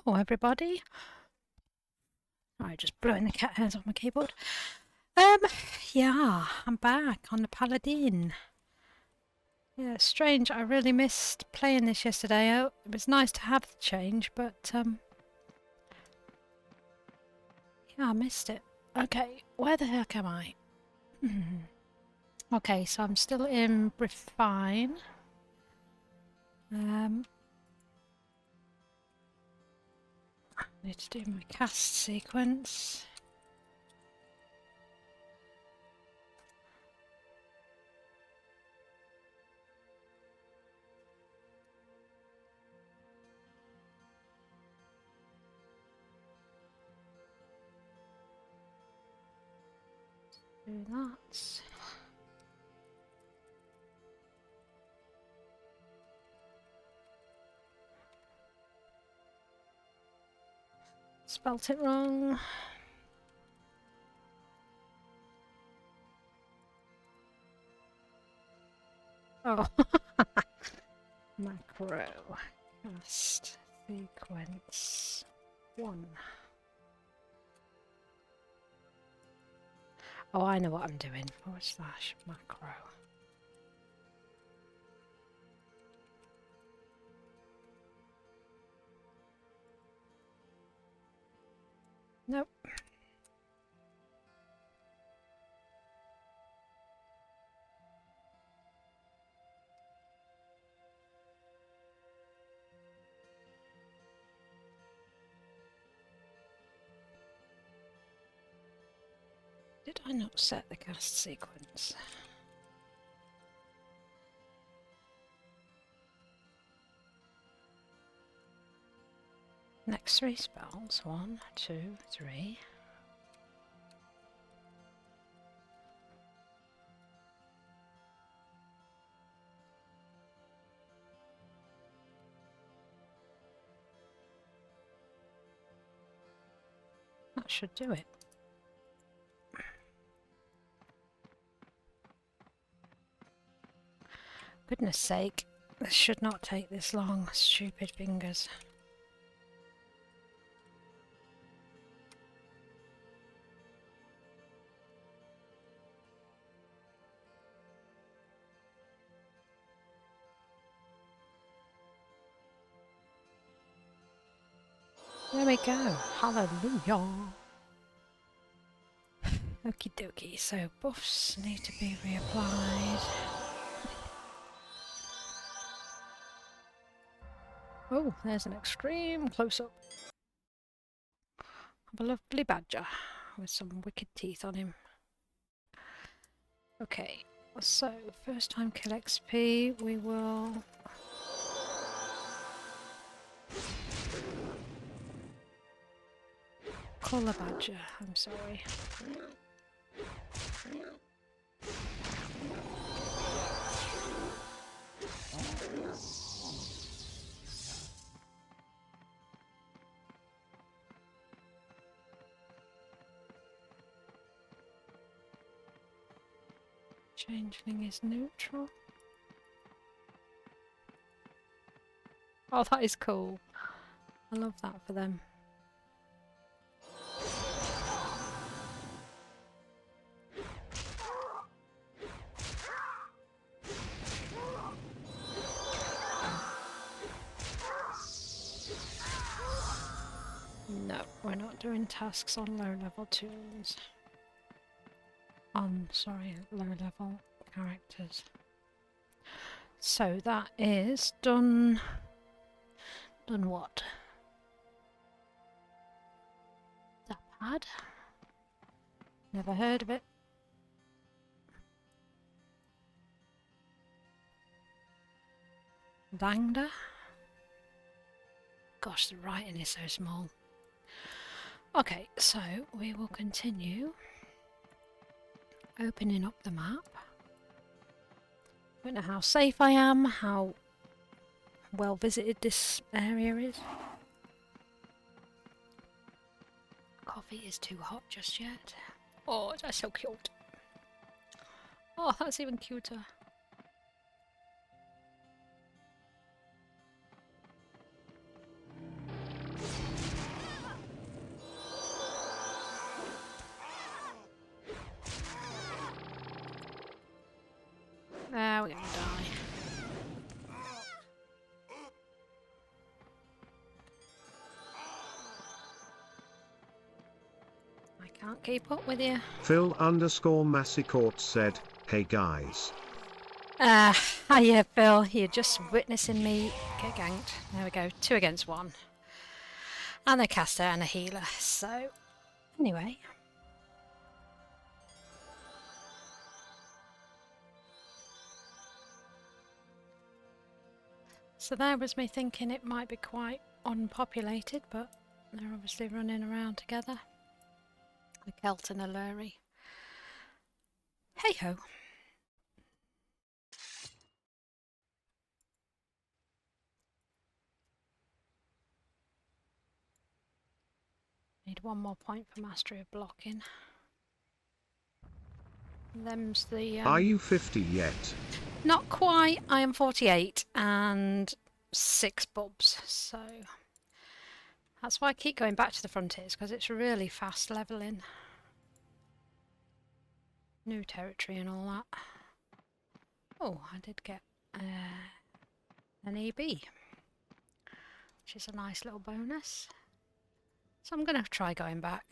Hello, everybody. Sorry, just blowing the cat hairs off my keyboard. Yeah, I'm back on the Paladin. Yeah, it's strange. I really missed playing this yesterday. It was nice to have the change, but yeah, I missed it. Okay, where the heck am I? Okay, so I'm still in Refine. Need to do my cast sequence. Do that. Spelt it wrong. Oh. Macro. Cast sequence 1. Oh, I know what I'm doing. / macro. Nope. Did I not set the cast sequence? Next 3 spells. 1, 2, 3. That should do it. Goodness sake, this should not take this long. Stupid fingers. There we go. Hallelujah. Okie dokie. So buffs need to be reapplied. Oh, there's an extreme close-up of a lovely badger with some wicked teeth on him. Okay, so first time kill XP, we will... Colour badger, I'm sorry. Changeling is neutral. Oh, that is cool. I love that for them. No, we're not doing tasks on low-level tools. Sorry, low-level characters. So that is done... Done what? That pad? Never heard of it. Dangda? Gosh, the writing is so small. Okay, so we will continue opening up the map. I don't know how safe I am, how well visited this area is. Coffee is too hot just yet. Oh, that's so cute. Oh, that's even cuter. Can't keep up with you. Phil_Massicourt said, "Hey guys." Hiya Phil, you're just witnessing me get ganked. There we go, 2 against 1. And a caster and a healer, so anyway. So there was me thinking it might be quite unpopulated, but they're obviously running around together. A Celt and a Lurry. Hey ho. Need 1 more point for Mastery of Blocking. Them's the... Are you 50 yet? Not quite. I am 48 and 6 bubs, so that's why I keep going back to the Frontiers, because it's really fast levelling. New territory and all that. Oh, I did get an EB, which is a nice little bonus. So I'm going to try going back.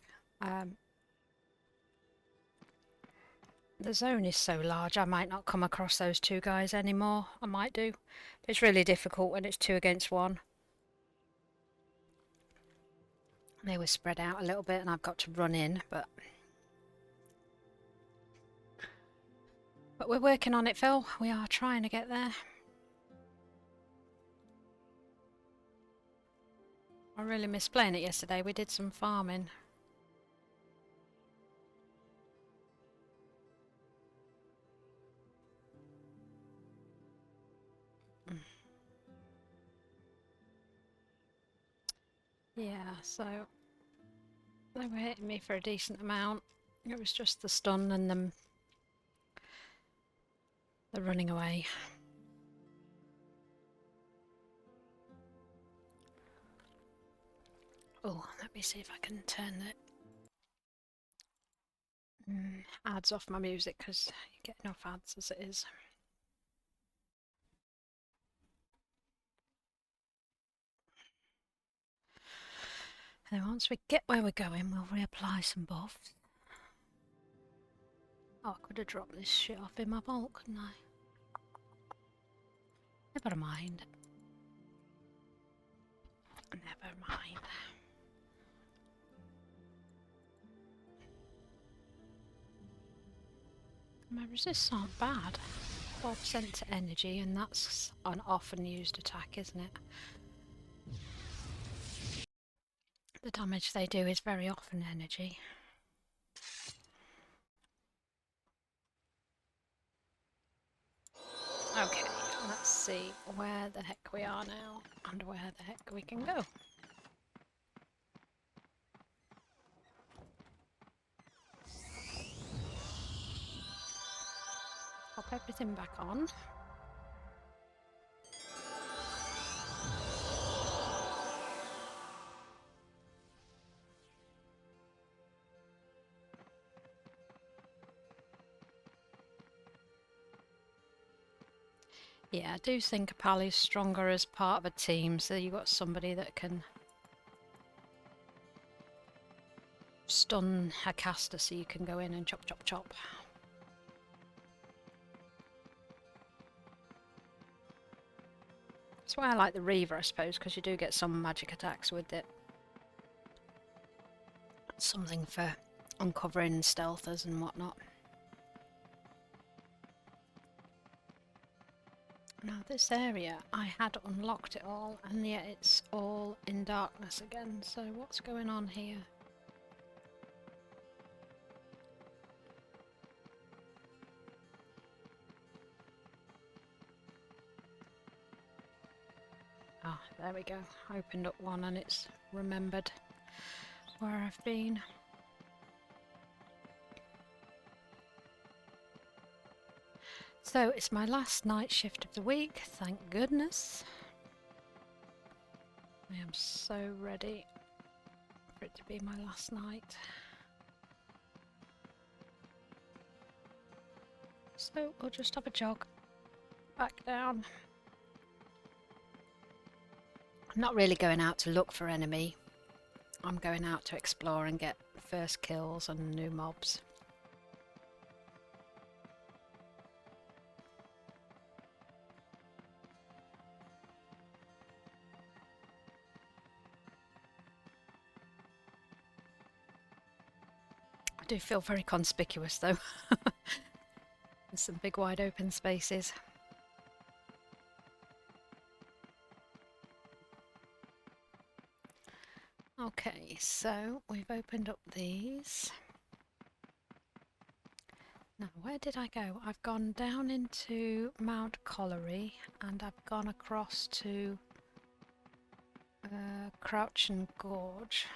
The zone is so large, I might not come across those 2 guys anymore. I might do. But it's really difficult when it's 2 against 1. They were spread out a little bit and I've got to run in, but we're working on it, Phil. We are trying to get there. I really missed playing it yesterday. We did some farming. Yeah, so they were hitting me for a decent amount. It was just the stun and them the running away. Oh, let me see if I can turn the ads off my music, because you get enough ads as it is. And then once we get where we're going, we'll reapply some buffs. Oh, I could have dropped this shit off in my vault, couldn't I? Never mind. Never mind. My resists aren't bad. 4% to energy, and that's an often used attack, isn't it? The damage they do is very often energy. Okay, let's see where the heck we are now and where the heck we can go. Pop everything back on. Yeah, I do think Pali's stronger as part of a team, so you've got somebody that can stun a caster so you can go in and chop chop chop. That's why I like the Reaver, I suppose, because you do get some magic attacks with it. Something for uncovering stealthers and whatnot. Now this area, I had unlocked it all, and yet it's all in darkness again, so what's going on here? Ah, there we go. I opened up one and it's remembered where I've been. So it's my last night shift of the week, thank goodness. I am so ready for it to be my last night. So we'll just have a jog back down. I'm not really going out to look for enemy. I'm going out to explore and get first kills and new mobs. I do feel very conspicuous though. There's some big wide open spaces. Okay, so we've opened up these. Now, where did I go? I've gone down into Mount Colliery and I've gone across to Crouch and Gorge.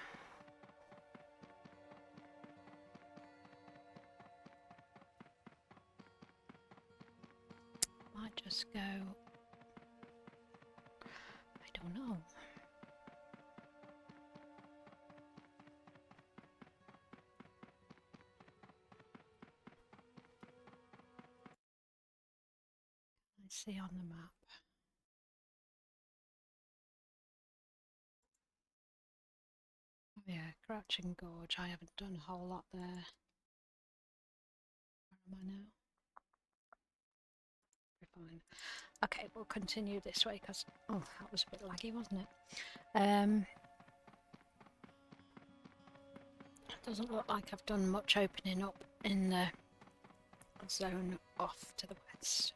Might just go... I don't know. Let's see on the map. Oh yeah, Crouch and Gorge. I haven't done a whole lot there. Where am I now? We're fine. Okay, we'll continue this way because... Oh, that was a bit laggy, wasn't it? It doesn't look like I've done much opening up in the zone off to the west.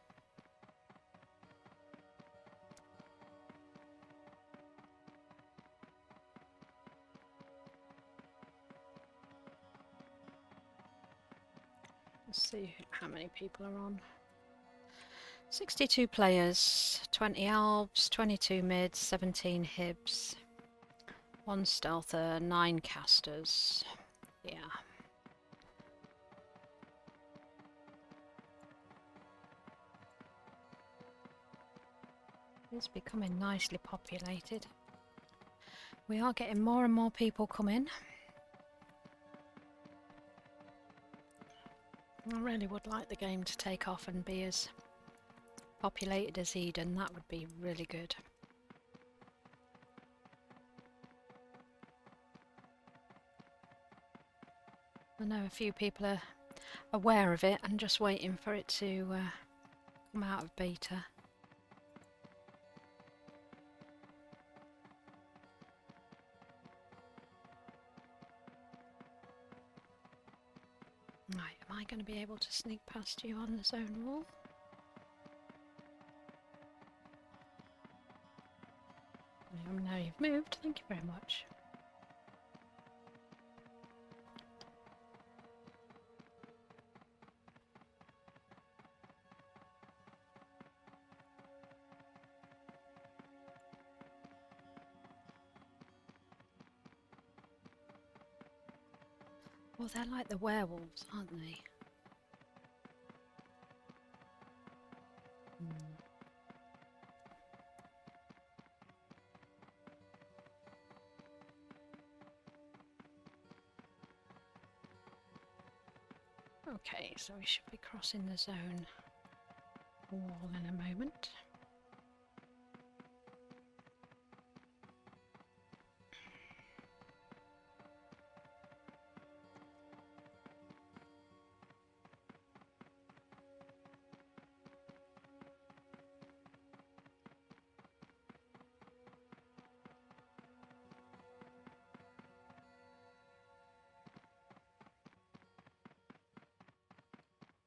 Let's see how many people are on. 62 players, 20 elves, 22 mids, 17 hibs, 1 stealther, 9 casters. Yeah. It's becoming nicely populated. We are getting more and more people come in. I really would like the game to take off and be as populated as Eden. That would be really good. I know a few people are aware of it and just waiting for it to come out of beta. Right, am I going to be able to sneak past you on the zone wall? Now you've moved, thank you very much. Well, they're like the werewolves, aren't they? Okay, so we should be crossing the zone wall in a moment.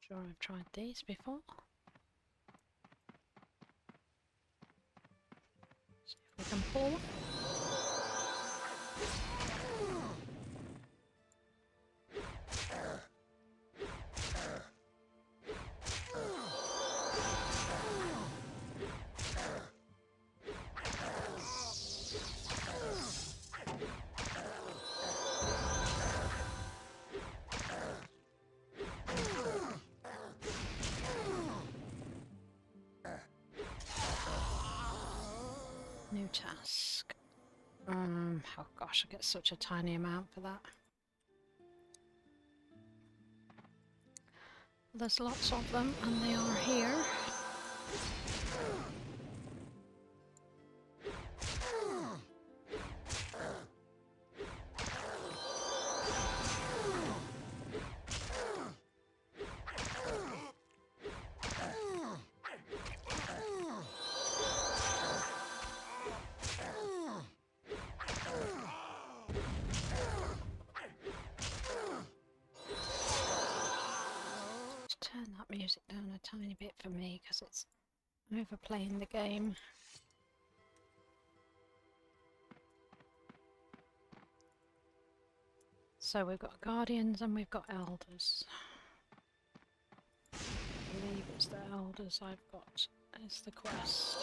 Sure, I've tried these before. See if we can pull one. New task. Oh gosh, I get such a tiny amount for that. There's lots of them, and they are here. turn that music down a tiny bit for me because it's overplaying the game. So we've got guardians and we've got elders. I believe it's the elders I've got as the quest.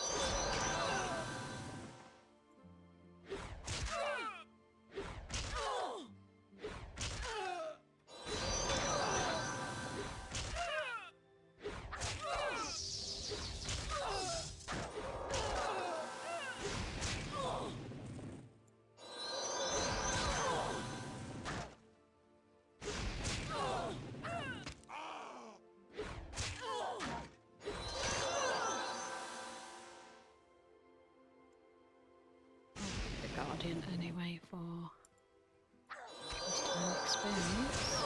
Guardian anyway for this time experience.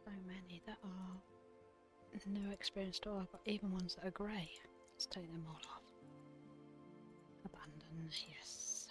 So many that are no experience at all. I've got even ones that are grey. Let's take them all off. Abandon, yes.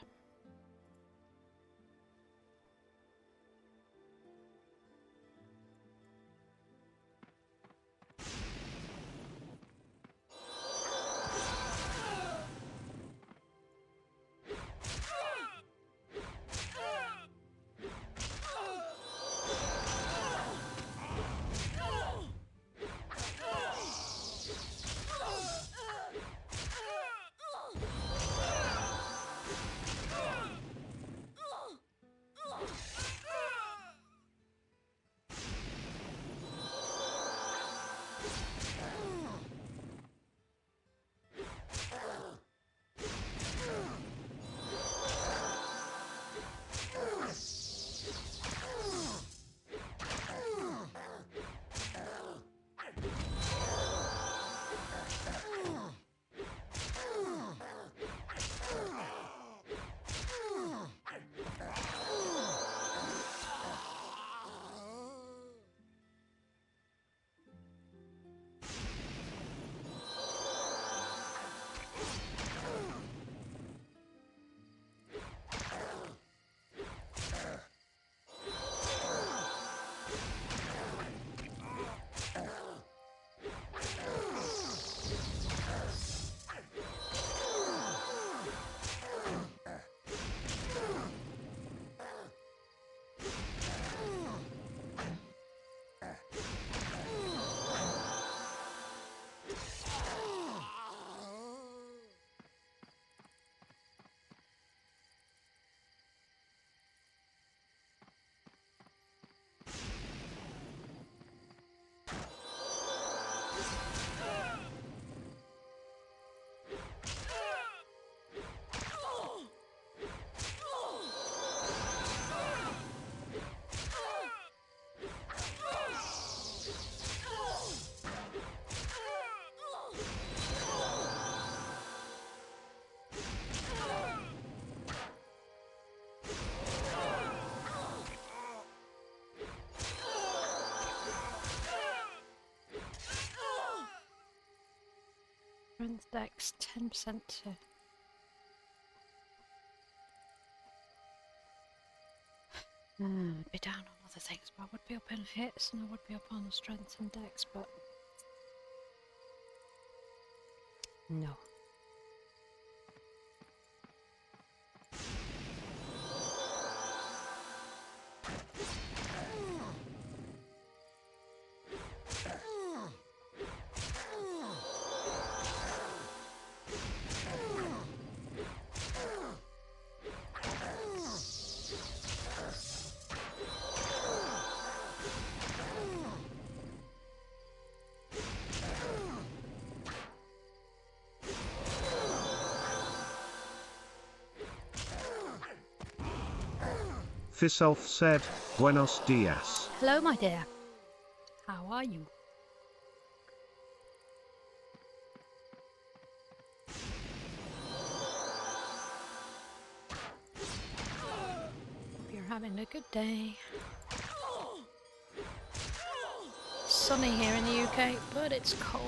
Strength dex 10% to I'd be down on other things, but I would be up in hits and I would be up on strength and dex, but no. Fiself said, Buenos dias. Hello, my dear. How are you? having a good day. Sunny here in the UK, but it's cold.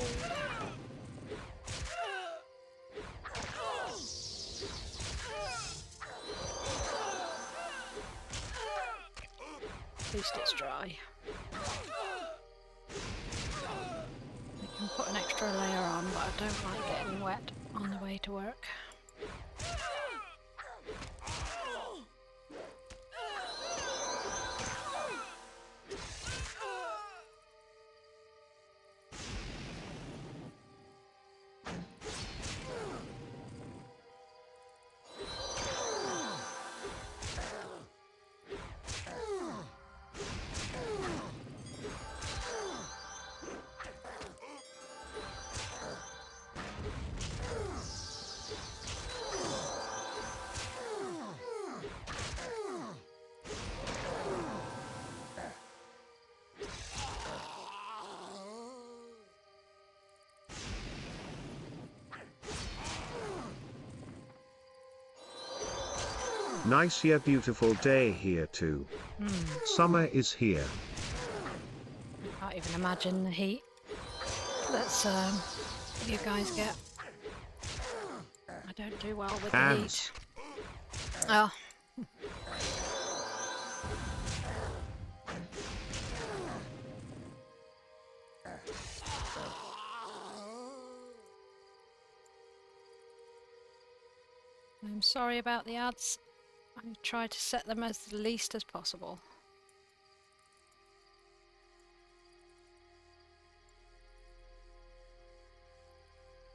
At least it's dry. I can put an extra layer on, but I don't like getting wet on the way to work. Nice yet beautiful day here too. Summer is here. I can't even imagine the heat that you guys get. I don't do well with the heat. Oh. I'm sorry about the ads. I try to set them as least as possible.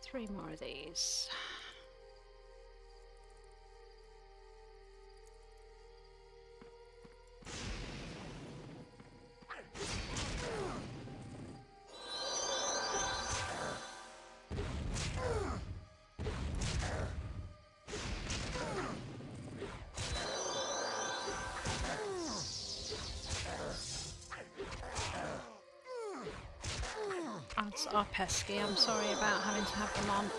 Three more of these. Ads are pesky. I'm sorry about having to have them on.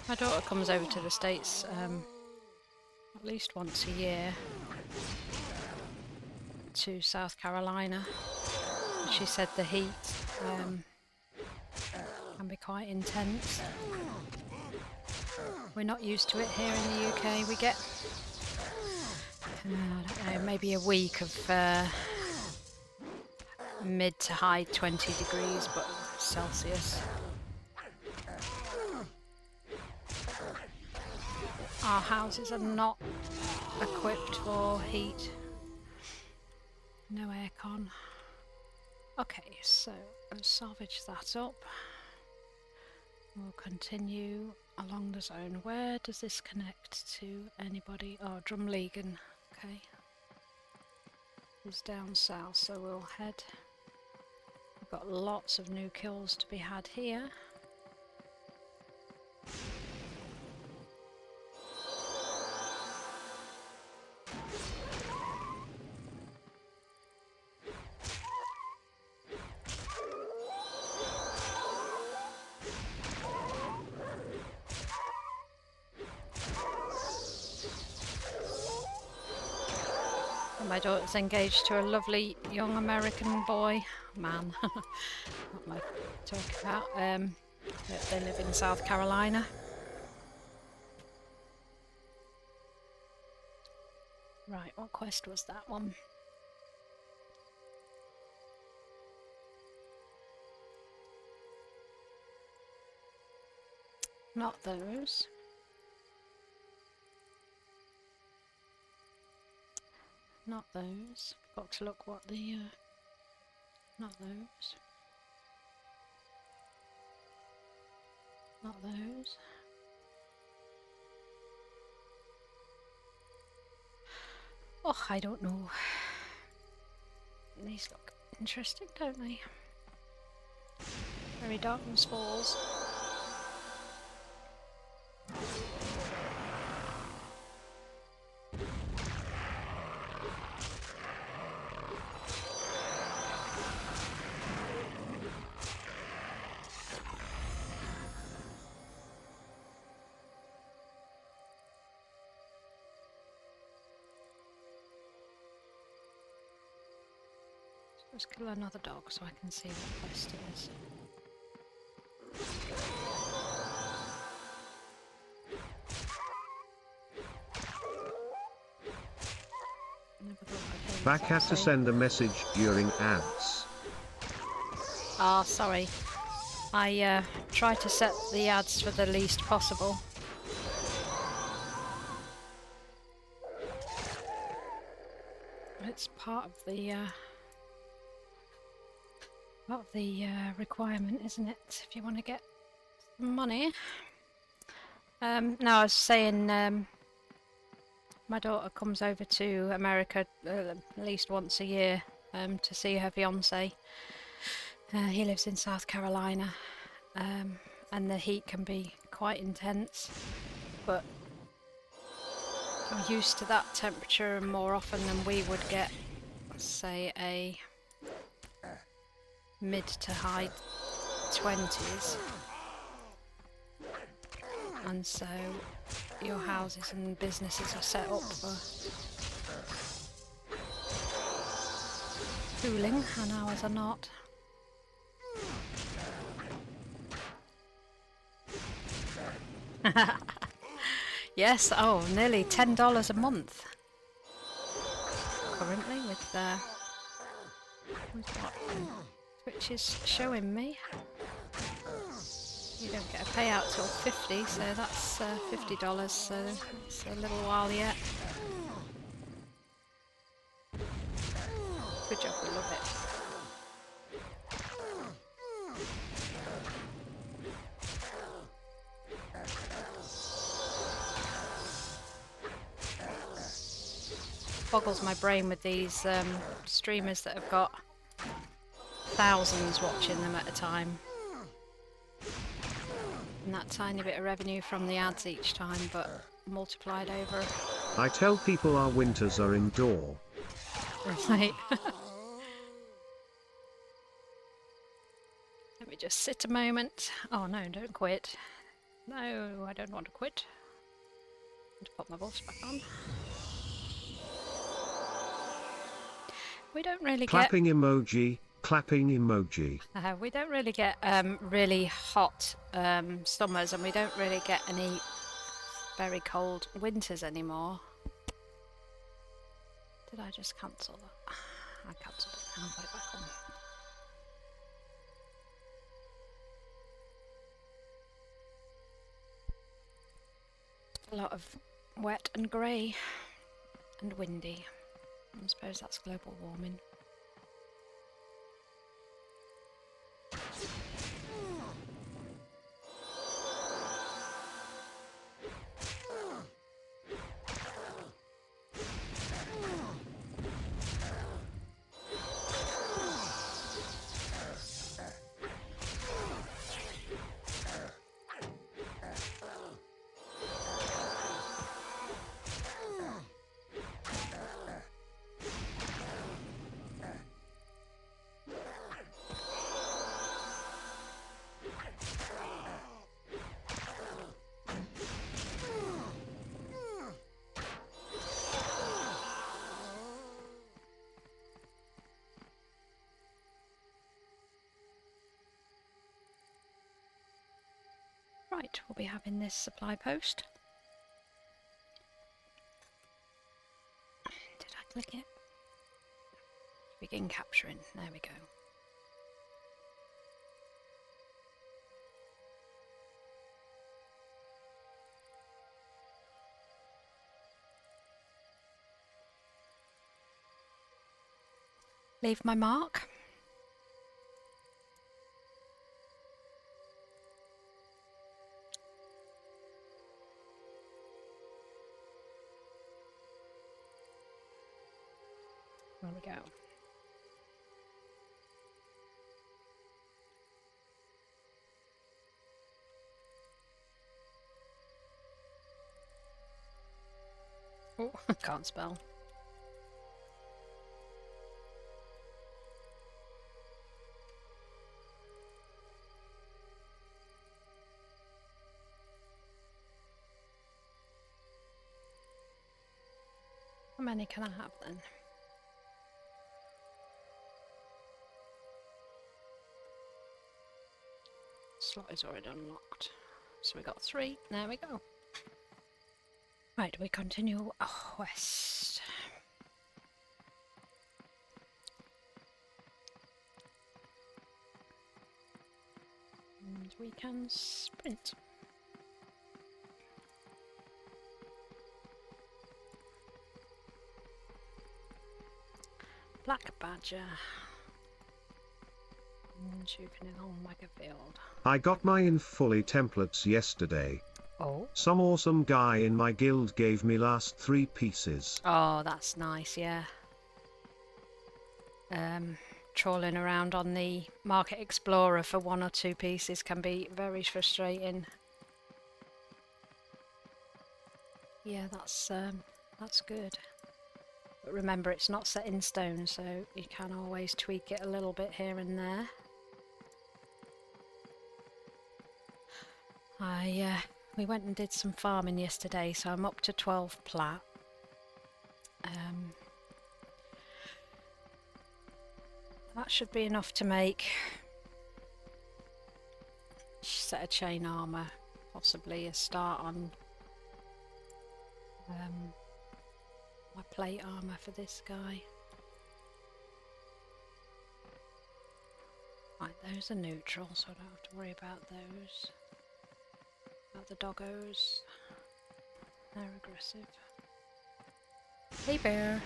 My daughter comes over to the States at least once a year to South Carolina. She said the heat can be quite intense. We're not used to it here in the UK. We get, I don't know, maybe a week of mid to high 20 degrees, but Celsius. Our houses are not equipped for heat. No aircon. Okay, so let's salvage that up. We'll continue along the zone. Where does this connect to anybody? Oh, Drumlegen. Okay. It's down south, so we'll head. We've got lots of new kills to be had here. My daughter's engaged to a lovely young American boy, man, what am I talking about? They live in South Carolina. Right, what quest was that one? Not those. Not those. Got to look what the, not those. Not those. Oh, I don't know. These look interesting, don't they? Very Darkness Falls. Let's kill another dog so I can see what quest it is. Never thought I'd hear Back myself had to say. send a message during ads. Ah, sorry. I try to set the ads for the least possible. It's part of the requirement, isn't it? If you want to get money. No, I was saying my daughter comes over to America at least once a year to see her fiance. He lives in South Carolina, and the heat can be quite intense, but I'm used to that temperature more often than we would get, say, a mid to high 20s. And so your houses and businesses are set up for cooling and ours are not. Yes, oh, nearly $10 a month currently with what Twitch is showing me. You don't get a payout till 50, so that's $50, so it's a little while yet. Good job, we love it. Boggles my brain with these streamers that have got thousands watching them at a time. And that tiny bit of revenue from the ads each time, but multiplied over. I tell people our winters are indoor. Right. Let me just sit a moment. Oh no, don't quit. No, I don't want to quit. I want to put my buffs back on. We don't really Clapping emoji, clapping emoji. we don't really get really hot summers, and we don't really get any very cold winters anymore. Did I just cancel that? I cancelled it. I'll put it back on. A lot of wet and grey and windy. I suppose that's global warming. Right, we'll be having this supply post. Did I click it? Begin capturing. There we go. Leave my mark. Oh, I can't spell. How many can I have then? Slot is already unlocked. So we got 3. There we go. Right, we continue west. And we can sprint. Black Badger. And juvenile Megafield. I got mine fully templates yesterday. Oh. Some awesome guy in my guild gave me last 3 pieces. Oh, that's nice, yeah. Trawling around on the Market Explorer for 1 or 2 pieces can be very frustrating. Yeah, that's good. But remember, it's not set in stone, so you can always tweak it a little bit here and there. We went and did some farming yesterday, so I'm up to 12 plat. That should be enough to make a set of chain armour, possibly a start on my plate armour for this guy. Right, those are neutral, so I don't have to worry about those. About the doggos. They're aggressive. Hey bear!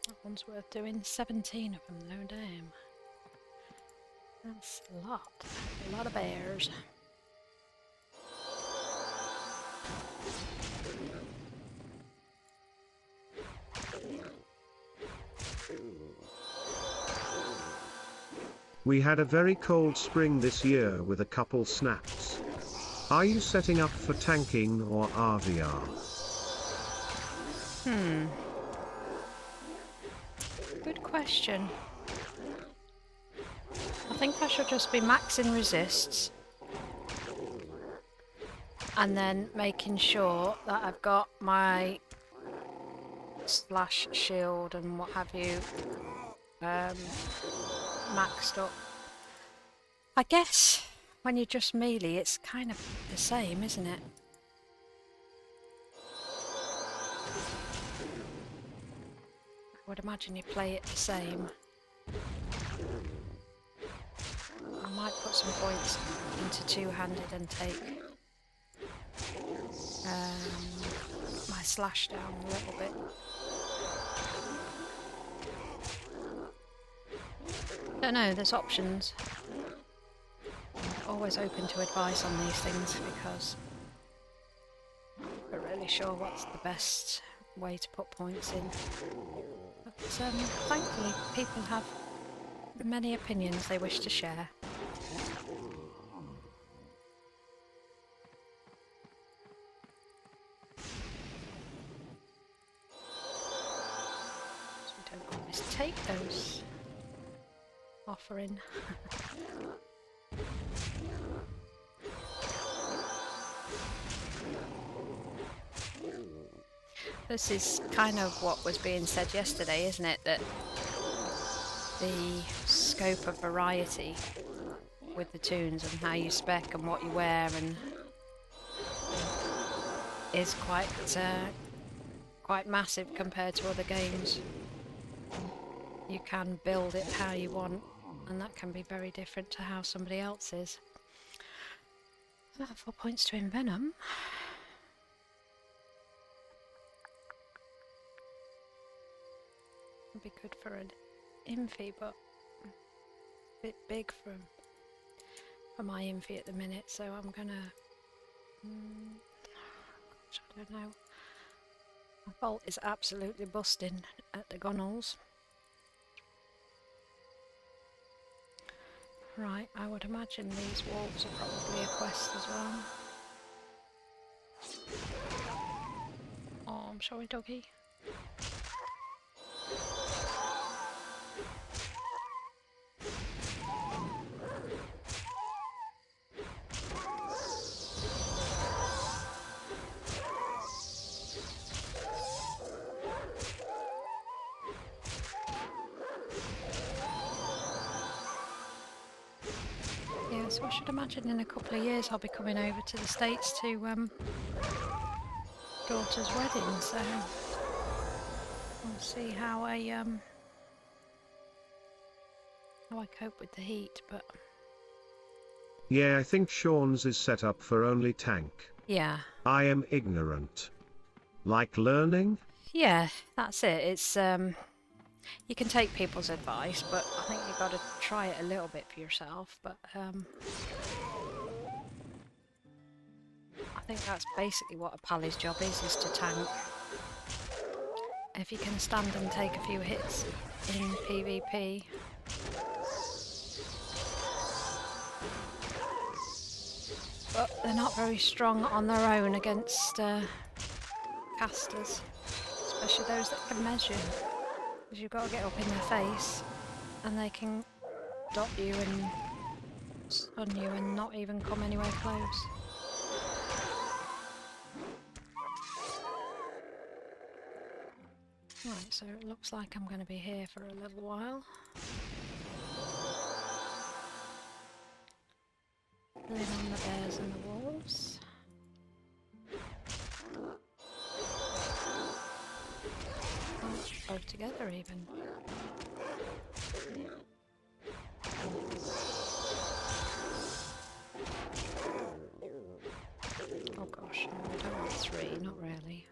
That one's worth doing. 17 of them, no damn. That's a lot of bears. We had a very cold spring this year with a couple snaps. Are you setting up for tanking or RVR? Good question. I think I should just be maxing resists and then making sure that I've got my slash shield and what have you maxed up. I guess when you just melee it's kind of the same, isn't it? I would imagine you play it the same. I might put some points into two-handed and take my slash down a little bit. Don't know, there's options. I'm always open to advice on these things because I'm not really sure what's the best way to put points in. But thankfully people have many opinions they wish to share. So we don't always take those offering. This is kind of what was being said yesterday, isn't it? That the scope of variety with the tunes and how you spec and what you wear and is quite quite massive compared to other games. You can build it how you want, and that can be very different to how somebody else is. 4 points to Envenom. Would be good for an Infi, but a bit big for my Infi at the minute, so I'm gonna... I don't know. My bolt is absolutely busting at the gunnels. Right, I would imagine these wolves are probably a quest as well. Oh, I'm sorry, doggy. Yeah, so I should imagine in a couple of years I'll be coming over to the States to daughter's wedding, so we'll see how I cope with the heat, but... Yeah, I think Sean's is set up for only tank. Yeah. I am ignorant. Like learning? Yeah, that's it. It's you can take people's advice, but I think you've got to try it a little bit for yourself. But I think that's basically what a Pali's job is to tank. If you can stand and take a few hits in PvP. But they're not very strong on their own against casters, especially those that can measure. Because you've got to get up in their face, and they can dot you and stun you and not even come anywhere close. Right, so it looks like I'm going to be here for a little while. Killing on the bears and the wolves. Both together even. Oh gosh, no, I don't want 3, not really.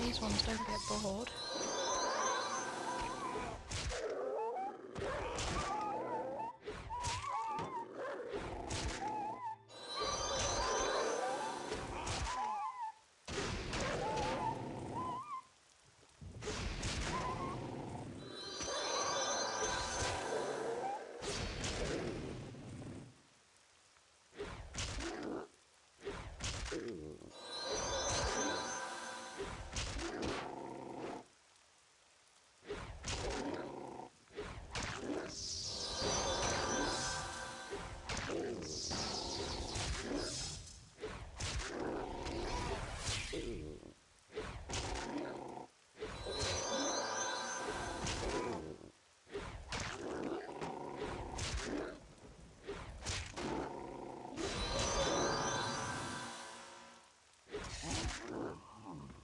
These ones don't get bored.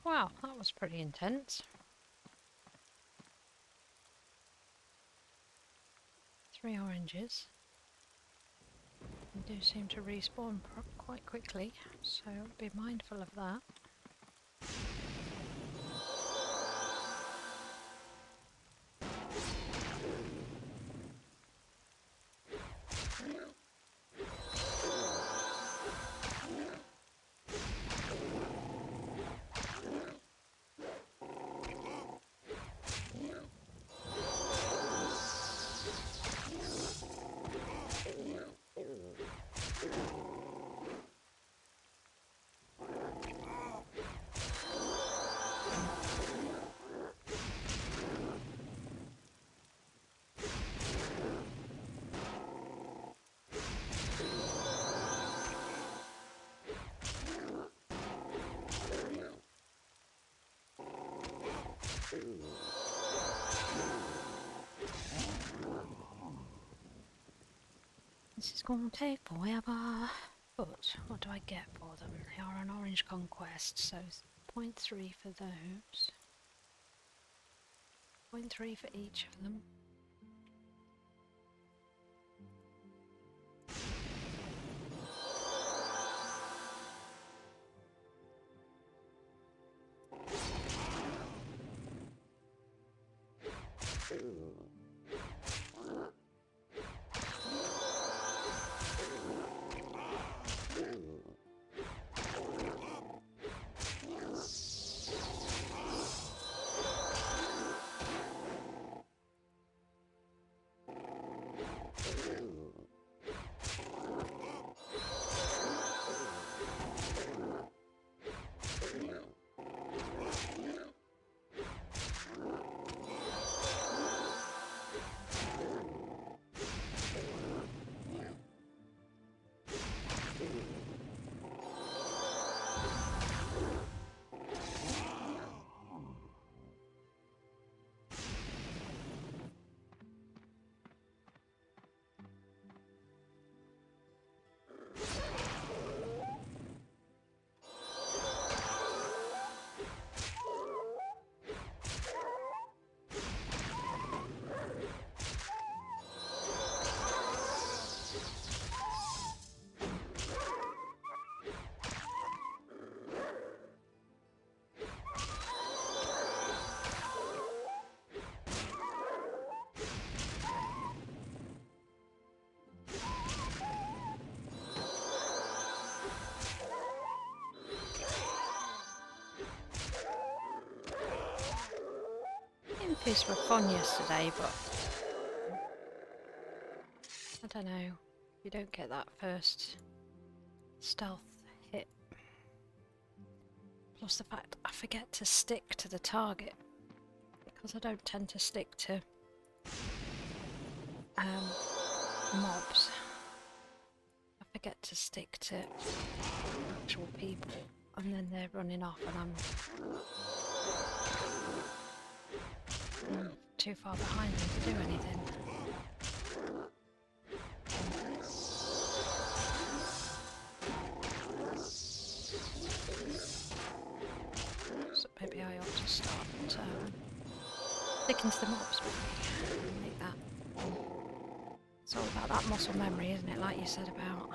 Wow, that was pretty intense. 3 oranges. They do seem to respawn quite quickly, so be mindful of that. gonna take forever. But what do I get for them? They are an orange conquest, so 0.3 for those. 0.3 for each of them. Impies were fun yesterday, but I don't know. You don't get that first stealth hit. Plus the fact I forget to stick to the target because I don't tend to stick to mobs. I forget to stick to actual people, and then they're running off, and I'm too far behind them to do anything. So maybe I ought to start sticking to the mobs, maybe. Make that. It's all about that muscle memory, isn't it? Like you said about.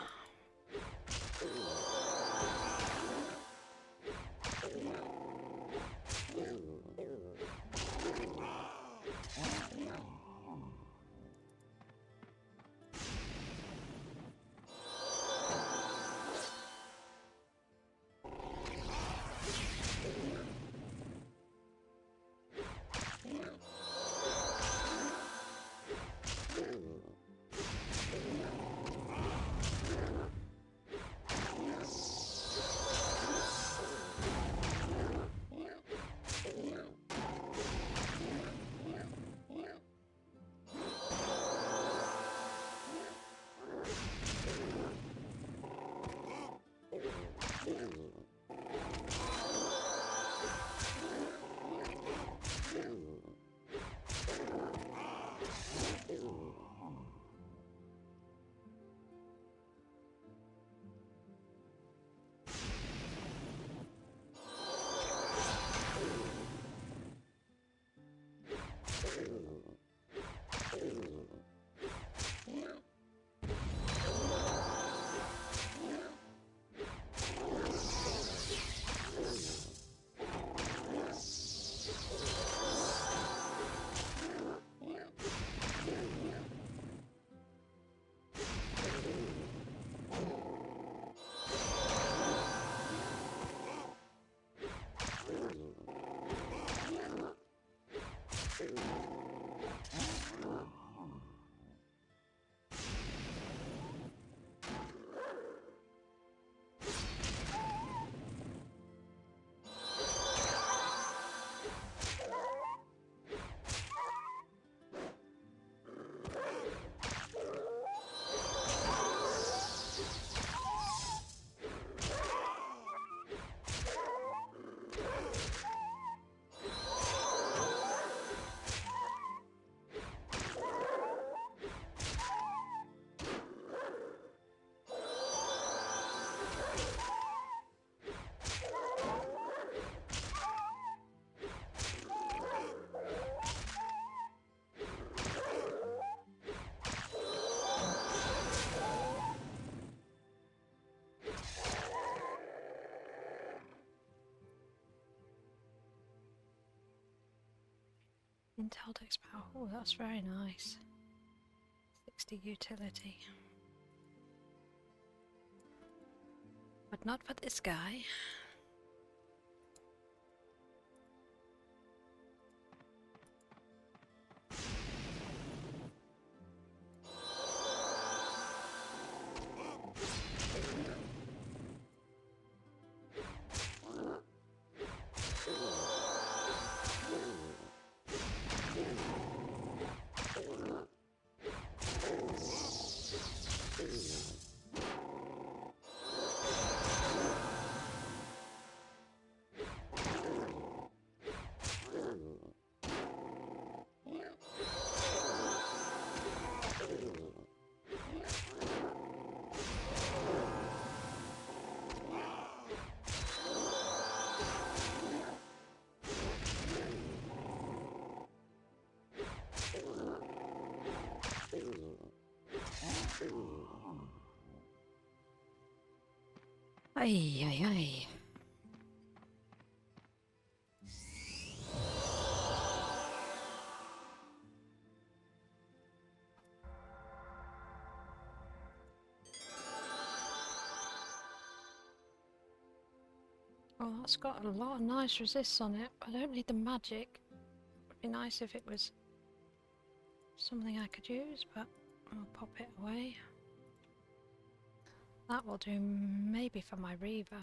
Intel Dex power. Oh, that's very nice. 60 utility. But not for this guy. Ay, ay, ay. Oh, that's got a lot of nice resists on it. I don't need the magic. Would be nice if it was something I could use, but I'll pop it away. That will do maybe for my Reaver.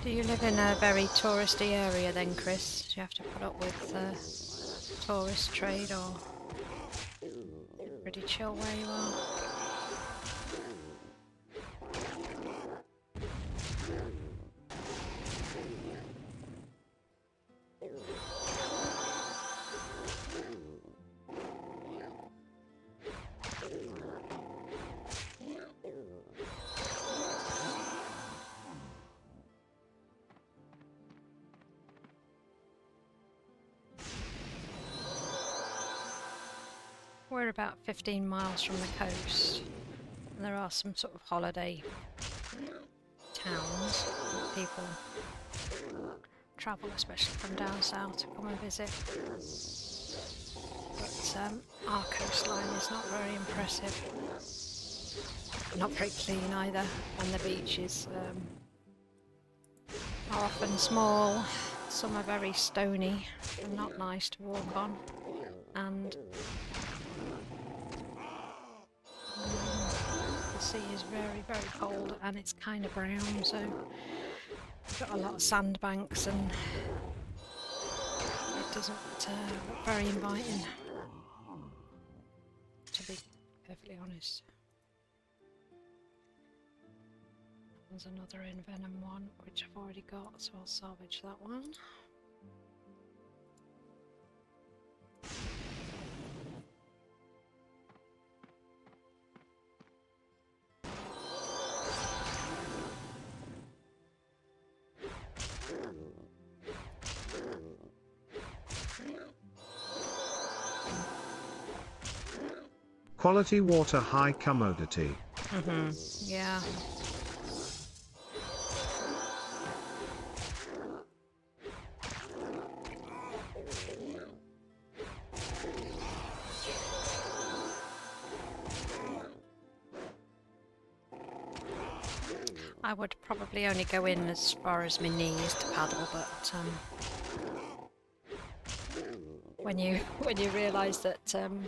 Do you live in a very touristy area then, Chris? Do you have to put up with tourist trade, or pretty chill where you are? We're about 15 miles from the coast, and there are some sort of holiday towns that people travel, especially from down south, to come and visit. But our coastline is not very impressive. Not very clean either, and the beaches are often small. Some are very stony and not nice to walk on, and the sea is very, very cold, and it's kind of brown, so we've got a lot of sandbanks, and it doesn't look very inviting, to be perfectly honest. There's another Envenom one, which I've already got, so I'll salvage that one. Quality water, high commodity. Yeah. I would probably only go in as far as my knees to paddle, but when you realise that some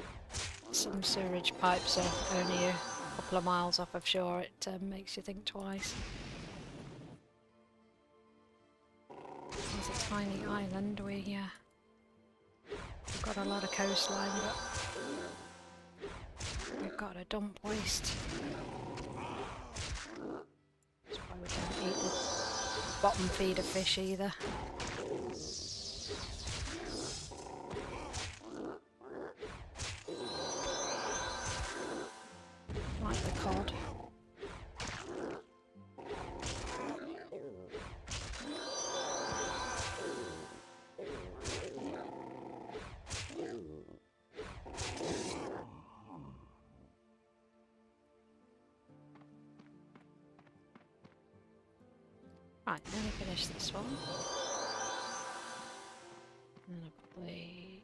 sewerage pipes are only a couple of miles off of shore, it makes you think twice. It's a tiny island. We've got a lot of coastline, but we've got to dump waste. That's why we don't eat the bottom feeder fish either. Like the cod. Right, nearly finished this one. And I've got the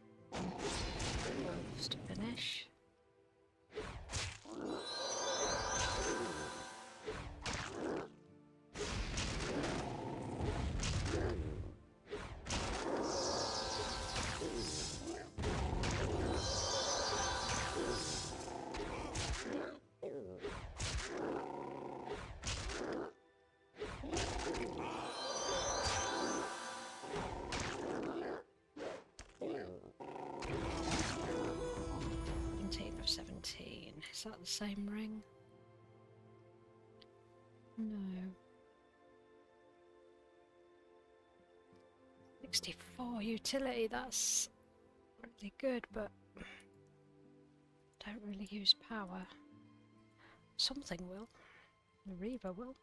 wolves to finish. Of 17. Is that the same ring? No. 64 utility, that's really good, but don't really use power. Something will. The Reaver will.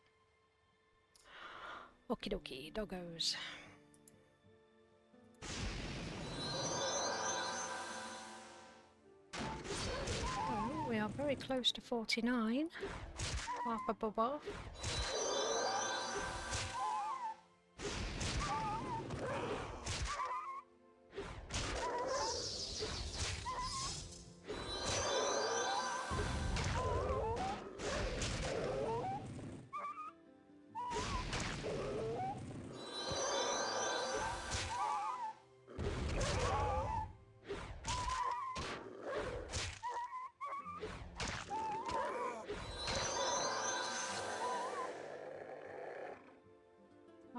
Okie dokie, doggos. Well, we are very close to 49. Half a bob off.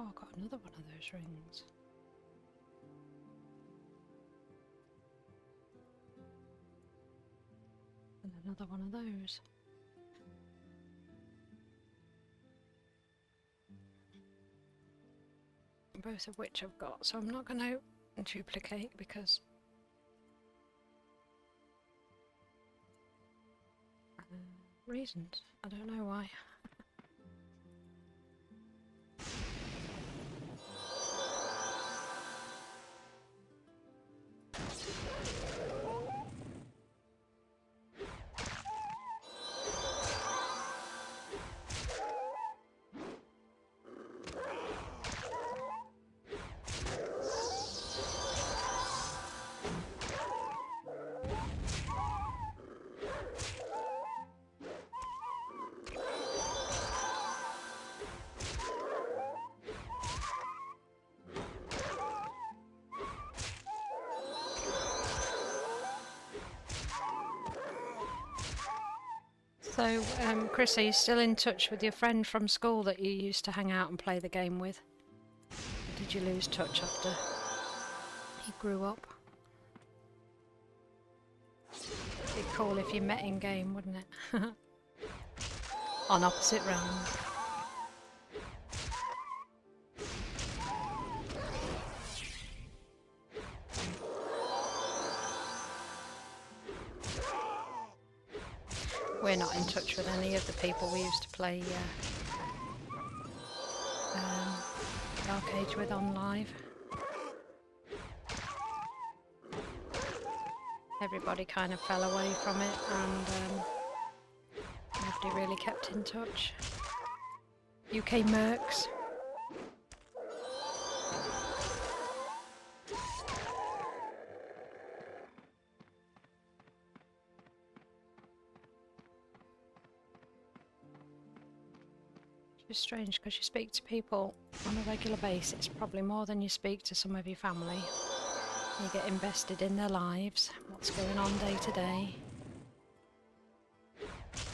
Oh, I got another one of those rings. And another one of those. Both of which I've got, so I'm not going to duplicate because reasons. I don't know why. So, Chris, are you still in touch with your friend from school that you used to hang out and play the game with? Or did you lose touch after he grew up? It'd be cool if you met in game, wouldn't it? On opposite rounds. We're not in touch with any of the people we used to play Dark Age with on live. Everybody kind of fell away from it and nobody really kept in touch. UK Mercs. It's strange because you speak to people on a regular basis, probably more than you speak to some of your family. You get invested in their lives, what's going on day to day.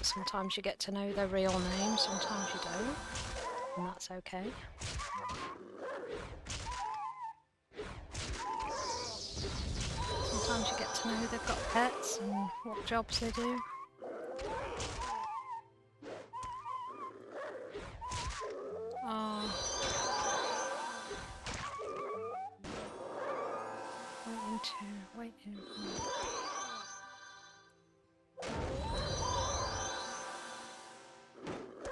Sometimes you get to know their real name, sometimes you don't, and that's okay. Sometimes you get to know they've got pets and what jobs they do. Waiting.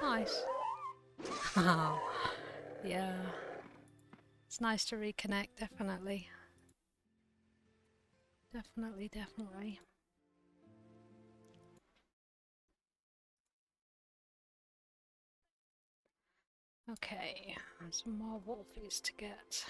Nice. Oh, yeah. It's nice to reconnect, definitely. Definitely. Okay, some more wolfies to get.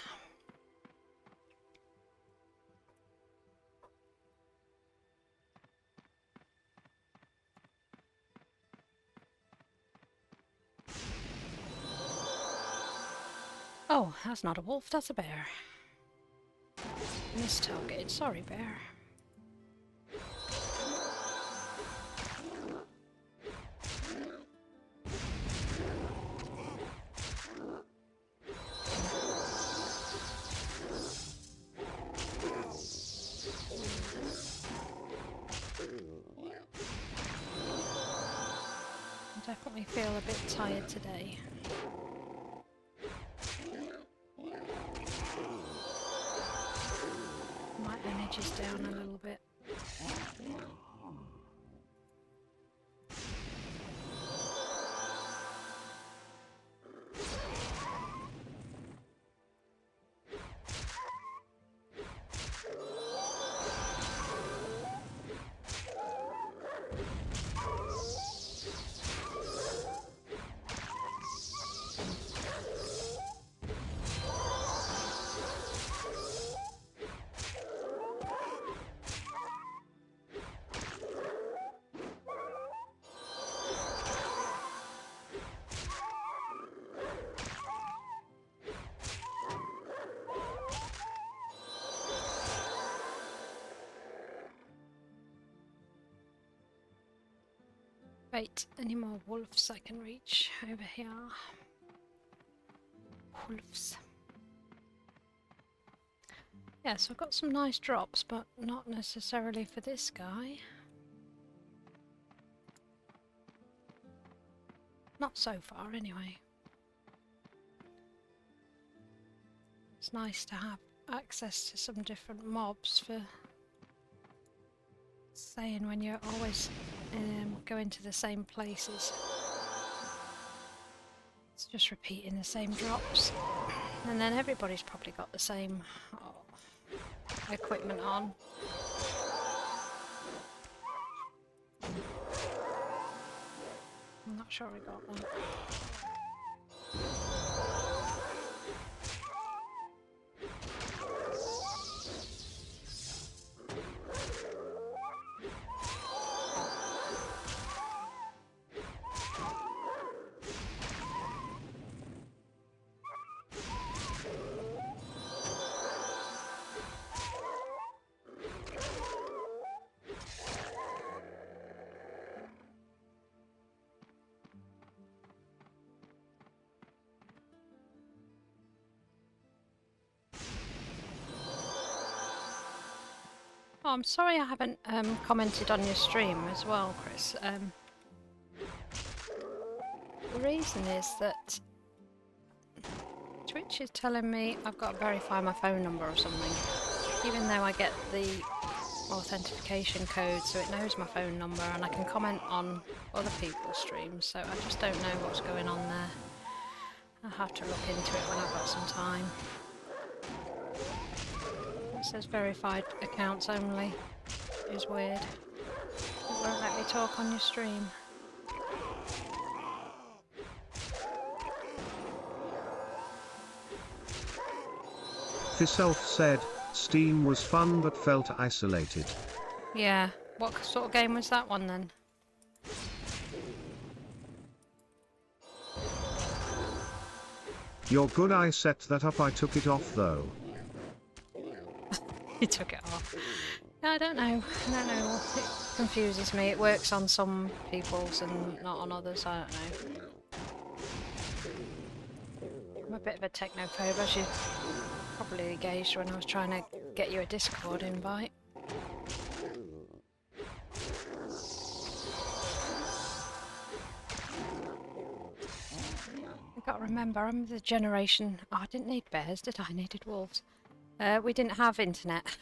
Oh, that's not a wolf, that's a bear. Mistargeted, sorry bear. I definitely feel a bit tired today. My energy's down a little bit. Right, any more wolves I can reach over here? Wolves. Yeah, so I've got some nice drops, but not necessarily for this guy. Not so far, anyway. It's nice to have access to some different mobs for saying when you're always going to the same places. It's just repeating the same drops. And then everybody's probably got the same equipment on. I'm not sure I got that. Oh, I'm sorry I haven't commented on your stream as well, Chris. The reason is that Twitch is telling me I've got to verify my phone number or something, even though I get the authentication code so it knows my phone number and I can comment on other people's streams, so I just don't know what's going on there. I'll have to look into it when I've got some time. It says verified accounts only. It is weird. It won't let me talk on your stream. Fiself said, Steam was fun but felt isolated. Yeah, what sort of game was that one then? You're good, I set that up, I took it off though. He took it off. I don't know. I don't know. It confuses me. It works on some people's and not on others. I don't know. I'm a bit of a technophobe, as you probably gauged when I was trying to get you a Discord invite. I've got to remember, I'm the generation... Oh, I didn't need bears, did I? I needed wolves. We didn't have internet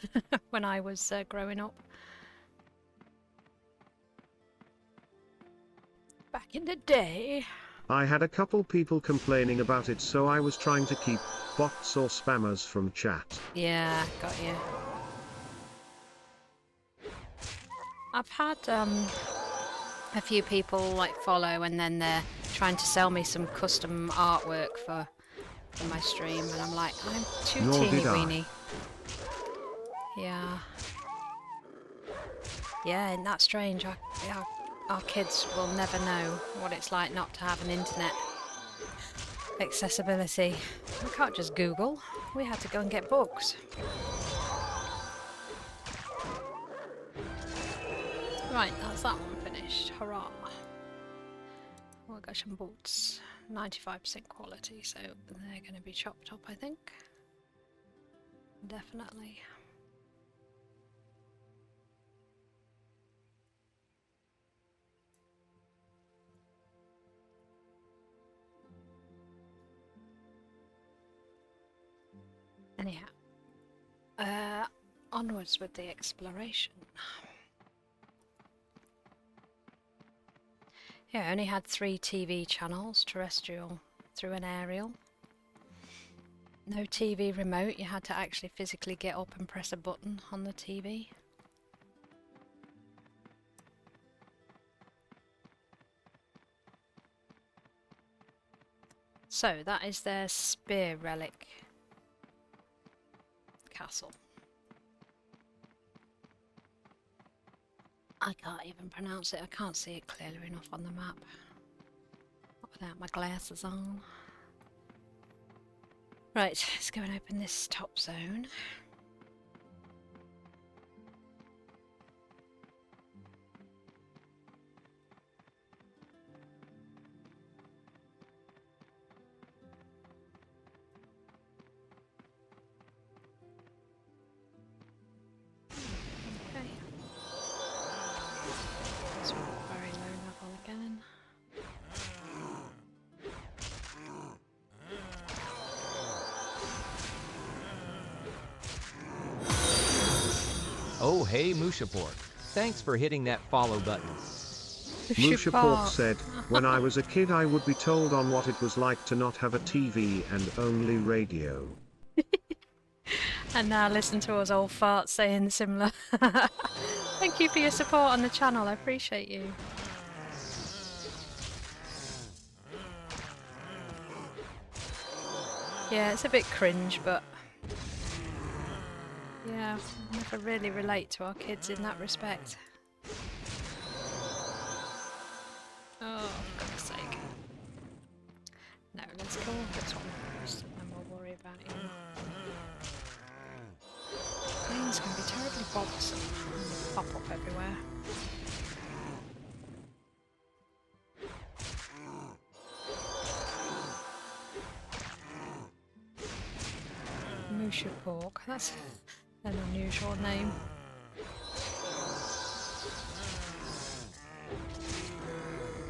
when I was growing up. Back in the day. I had a couple people complaining about it, so I was trying to keep bots or spammers from chat. Yeah, got you. I've had a few people like follow and then they're trying to sell me some custom artwork for my stream, and I'm like, I'm too Nor teeny did I. weeny. Yeah. Yeah, isn't that strange? Our kids will never know what it's like not to have an internet accessibility. We can't just Google. We had to go and get books. Right, that's that one finished. Hurrah. We'll go some boots. 95% quality, so they're going to be chopped up, I think. Definitely. Anyhow, onwards with the exploration. Yeah, I only had 3 TV channels, terrestrial through an aerial. No TV remote, you had to actually physically get up and press a button on the TV. So that is their spear relic castle. I can't even pronounce it, I can't see it clearly enough on the map. Not without my glasses on. Right, let's go and open this top zone. Okay. It's very low level again. Oh, hey, Musha Pork. Thanks for hitting that follow button. Musha Pork said, when I was a kid I would be told on what it was like to not have a TV and only radio. And now listen to us old farts saying similar. Thank you for your support on the channel, I appreciate you. Yeah, it's a bit cringe, but yeah, I never really relate to our kids in that respect. Oh, for God's sake. No, let's kill this one first, and then we'll worry about you. Things can be terribly bothersome and they pop up everywhere. Musha Pork, that's an unusual name.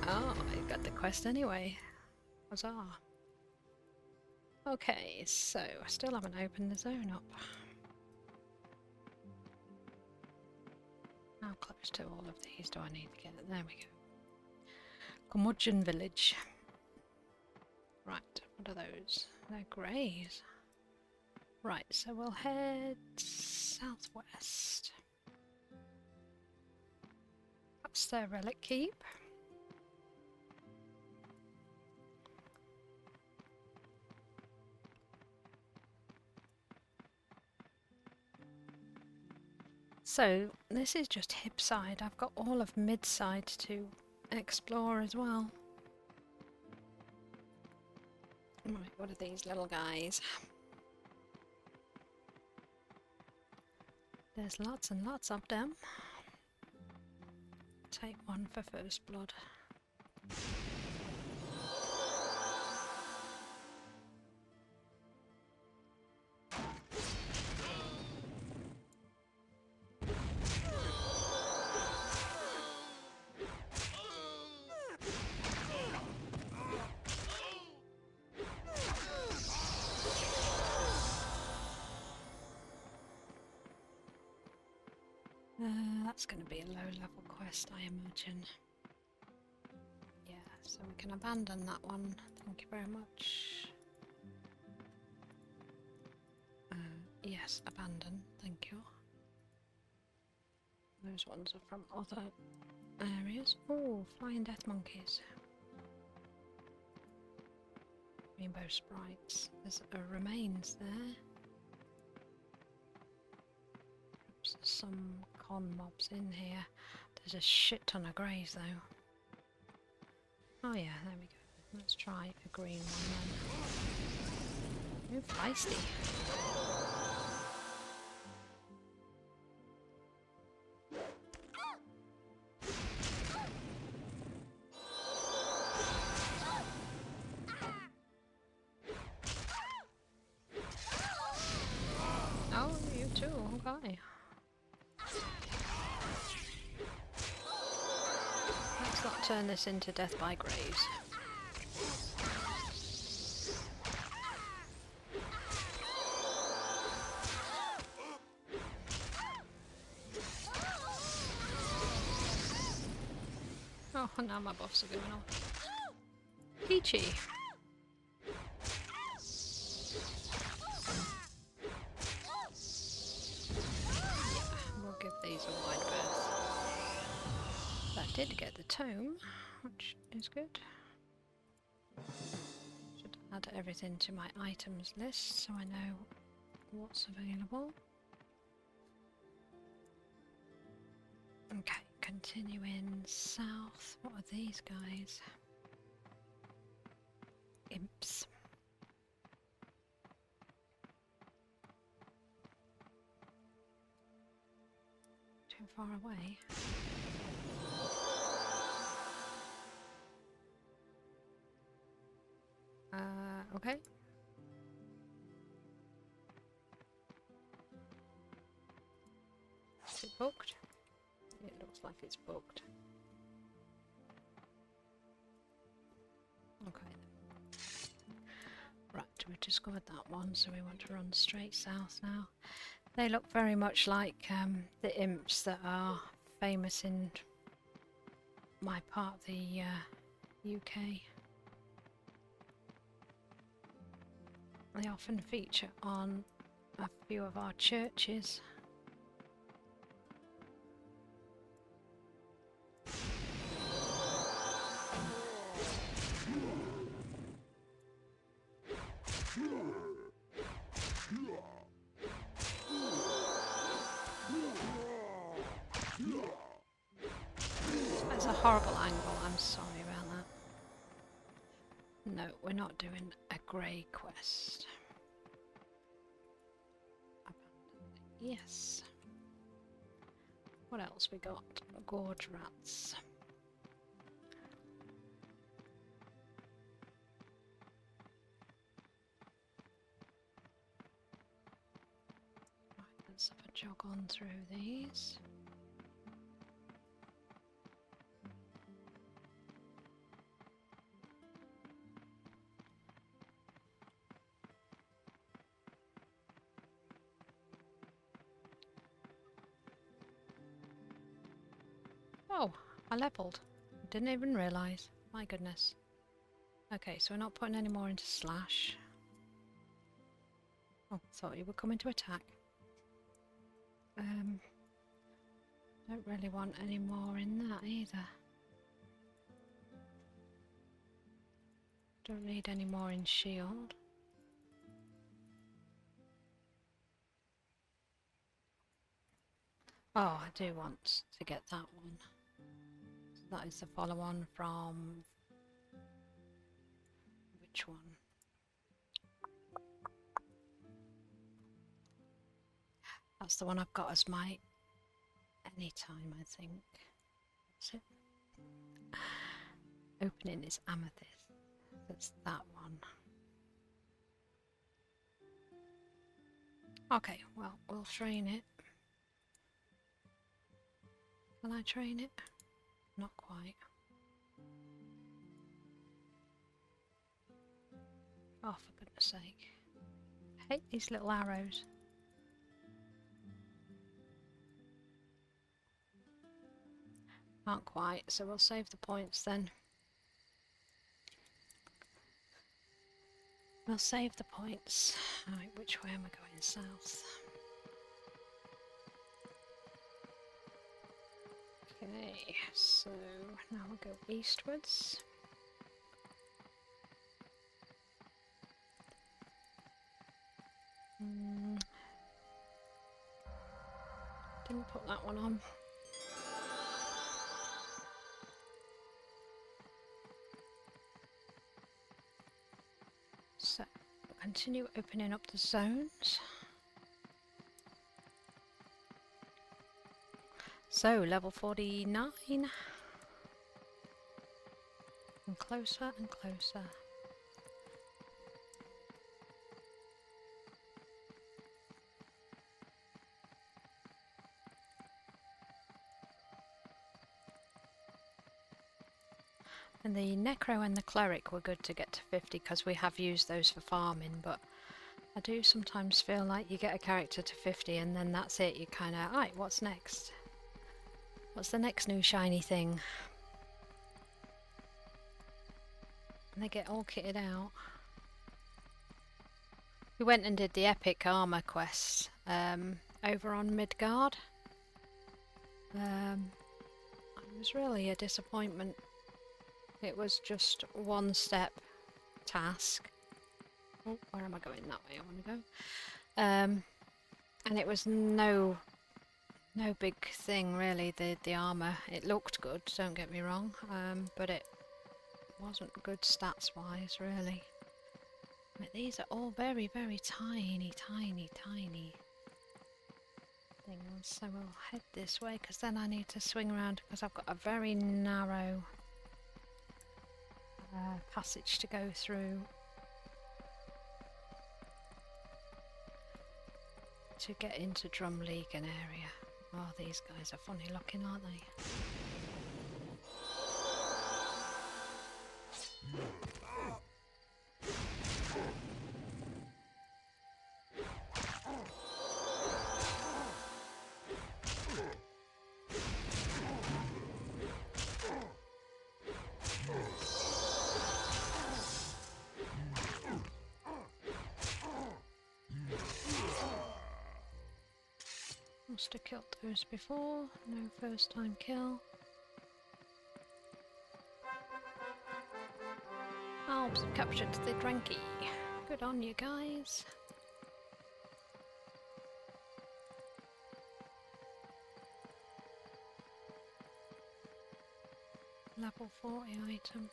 Oh, I got the quest anyway. Huzzah. Okay, so I still haven't opened the zone up. How close to all of these do I need to get? There we go. Curmudgeon Village. Right, what are those? They're greys. Right, so we'll head southwest. That's their relic keep. So this is just hipside. I've got all of midside to explore as well. Right, what are these little guys? There's lots and lots of them. Take one for first blood. That's going to be a low-level quest, I imagine. Yeah, so we can abandon that one. Thank you very much. Yes, abandon. Thank you. Those ones are from other areas. Oh, flying death monkeys. Rainbow sprites. There's remains there. Perhaps there's some con mobs in here. There's a shit ton of greys though. Oh yeah, there we go. Let's try a green one then. Ooh, feisty. Oh, you too, okay. Let's not turn this into death by graves. Oh, now my buffs are going off. Peachy! Yeah, we'll give these a wide berth. That did get the tome, which is good. Should add everything to my items list so I know what's available. Okay, continuing south. What are these guys? Imps. Too far away. Okay. Is it booked? It looks like it's booked. Okay then. Right, we've discovered that one, so we want to run straight south now. They look very much like the imps that are famous in my part of the UK. They often feature on a few of our churches. It's a horrible angle, I'm sorry about that. No, we're not doing a grey quest. Yes. What else we got? Gorge rats. Right, let's have a jog on through these. Oh, I leveled. Didn't even realise. My goodness. Okay, so we're not putting any more into slash. Oh, thought you were coming to attack. Don't really want any more in that either. Don't need any more in shield. Oh, I do want to get that one. So that is the follow-on from... which one? That's the one I've got as my anytime, I think. That's it. Opening is amethyst. That's that one. Okay, well, we'll train it. Can I train it? Not quite. Oh, for goodness sake. I hate these little arrows. Not quite, so we'll save the points then. We'll save the points. Right, which way am I going? South. Okay, so now we'll go eastwards. Didn't put that one on. So, we'll continue opening up the zones. So, level 49. And closer and closer. And the Necro and the Cleric were good to get to 50 because we have used those for farming, but I do sometimes feel like you get a character to 50 and then that's it, you kind of, right, what's next? What's the next new shiny thing? And they get all kitted out. We went and did the epic armor quest over on Midgard. It was really a disappointment. It was just one step task. Oh, where am I going? That way I want to go. And it was no big thing really, the armour. It looked good, don't get me wrong, but it wasn't good stats wise really. But these are all very, very tiny things, so we'll head this way because then I need to swing around because I've got a very narrow passage to go through to get into Drumleagan area. Oh, these guys are funny looking, aren't they? Must have killed those before, no first time kill. Alps have captured the Dranky. Good on you guys. Level 40 item.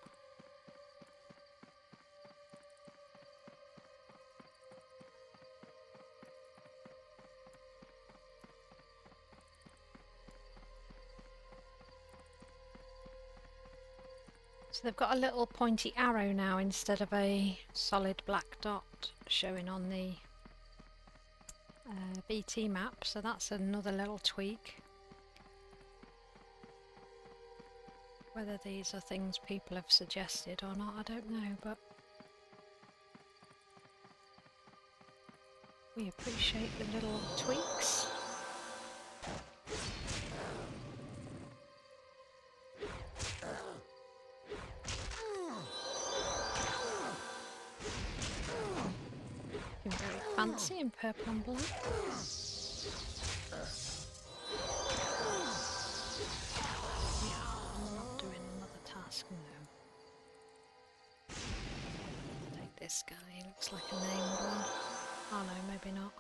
So they've got a little pointy arrow now instead of a solid black dot showing on the BT map, so that's another little tweak. Whether these are things people have suggested or not, I don't know, but we appreciate the little tweaks. Very fancy in purple and black. Yeah, I'm not doing another task now. Take this guy, he looks like a named one. Oh no, maybe not.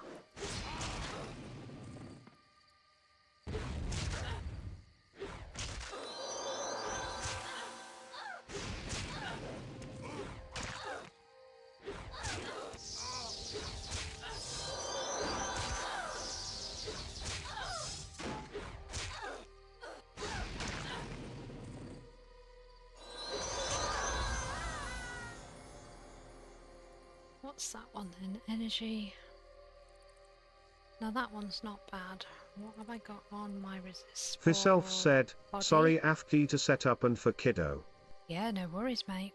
What's that one then? Energy. Now that one's not bad. What have I got on my resist? Fiself for said, body? sorry Afki to set up and for kiddo. Yeah, no worries, mate.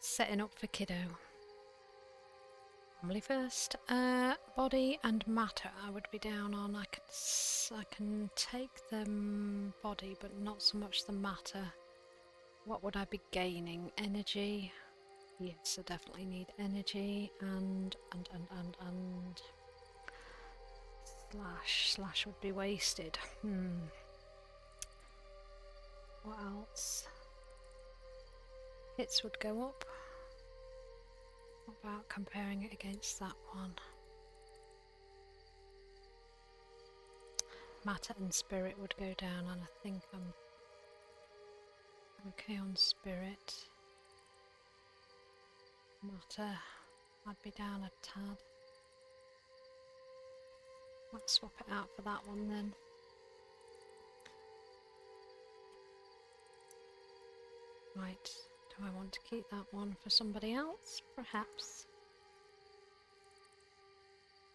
Setting up for kiddo. Family first. Body and matter I would be down on. I can take the body, but not so much the matter. What would I be gaining? Energy. Yes, I definitely need energy and slash would be wasted. What else? Hits would go up. What about comparing it against that one? Matter and spirit would go down, and I think I'm okay on spirit. Matter, I'd be down a tad. Let's swap it out for that one then. Right, do I want to keep that one for somebody else? Perhaps.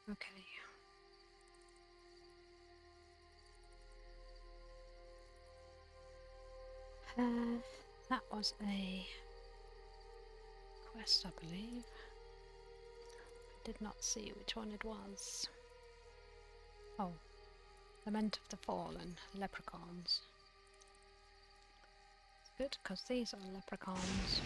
Okay. That was a quest, I believe. I did not see which one it was. Oh, Lament of the Fallen, leprechauns. Good, because these are leprechauns.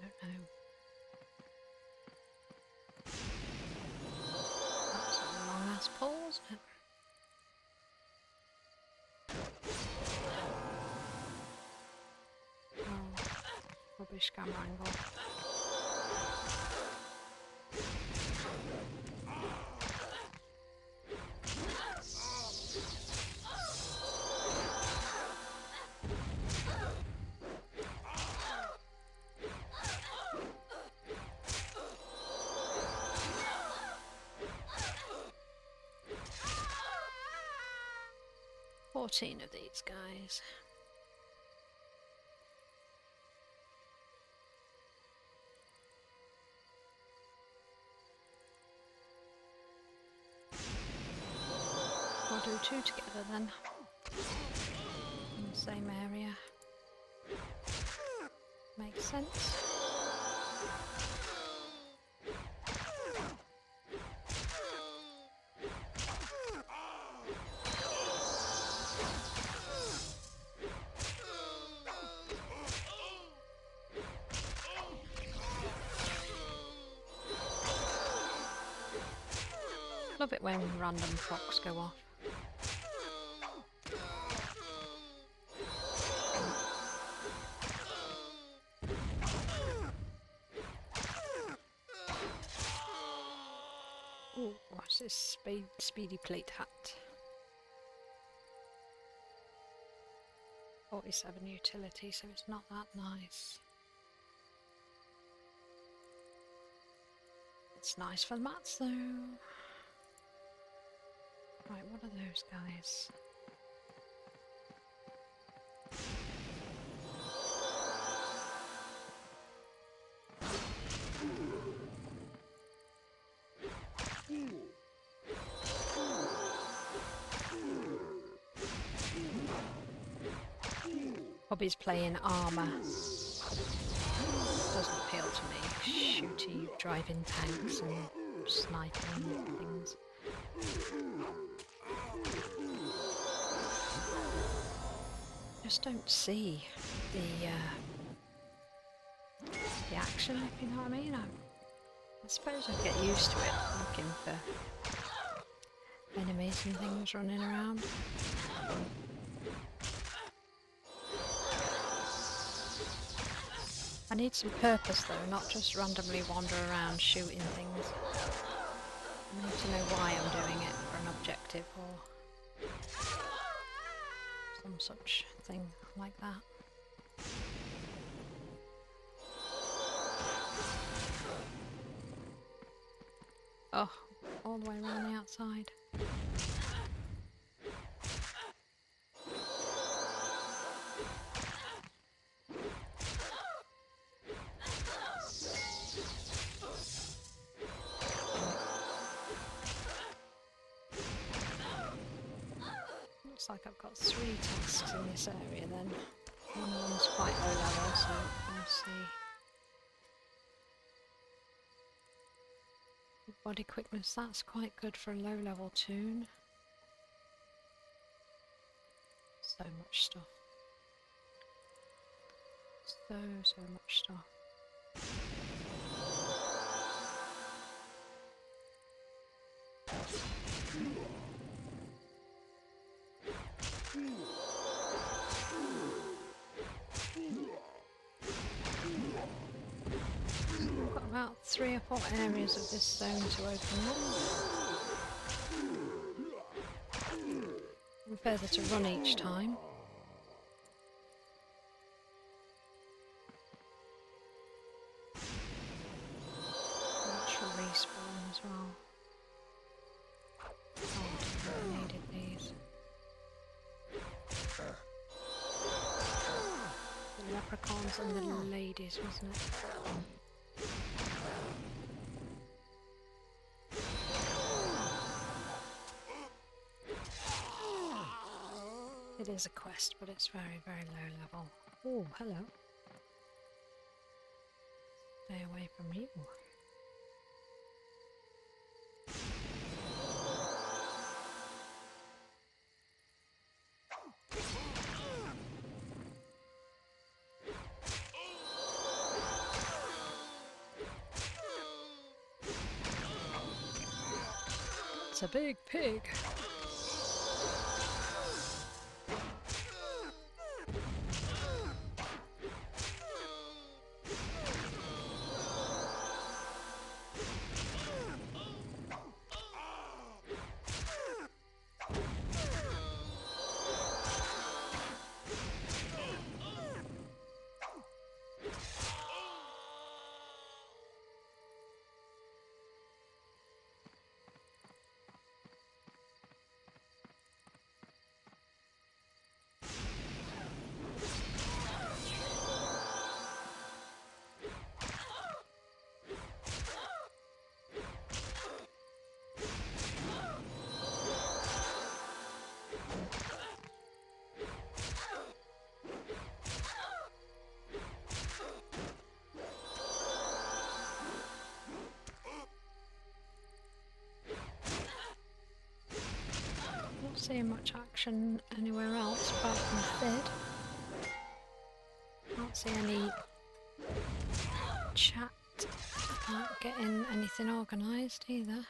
Don't know. That's a long ass pull, isn't it? Oh, rubbish camera angle. Fourteen of these guys. We'll do two together then, in the same area. Makes sense. Love it when random clocks go off. Ooh, what's this speedy plate hat? 47 utility, so it's not that nice. It's nice for mats though. Right, what are those guys? Hobby's playing armour. Doesn't appeal to me. Shooty, driving tanks and sniping and things. Just don't see the action, if you know what I mean. I suppose I'd get used to it, looking for enemies and things running around. I need some purpose though, not just randomly wander around shooting things. I need to know why I'm doing it, for an objective or some such thing like that. Oh, all the way around the outside. Looks like I've got 3 tasks in this area then. One of them's quite low level, so we'll see. Body quickness, that's quite good for a low level toon. So much stuff. So much stuff. We've got about 3 or 4 areas of this zone to open up. And further to run each time. Natural respawn as well. Oh, I needed these. The leprechauns and the ladies, wasn't it? It is a quest, but it's very, very low level. Oh, hello. Stay away from you. It's a big pig. Not seeing much action anywhere else apart from Fid. Can't see any chat about getting anything organised either.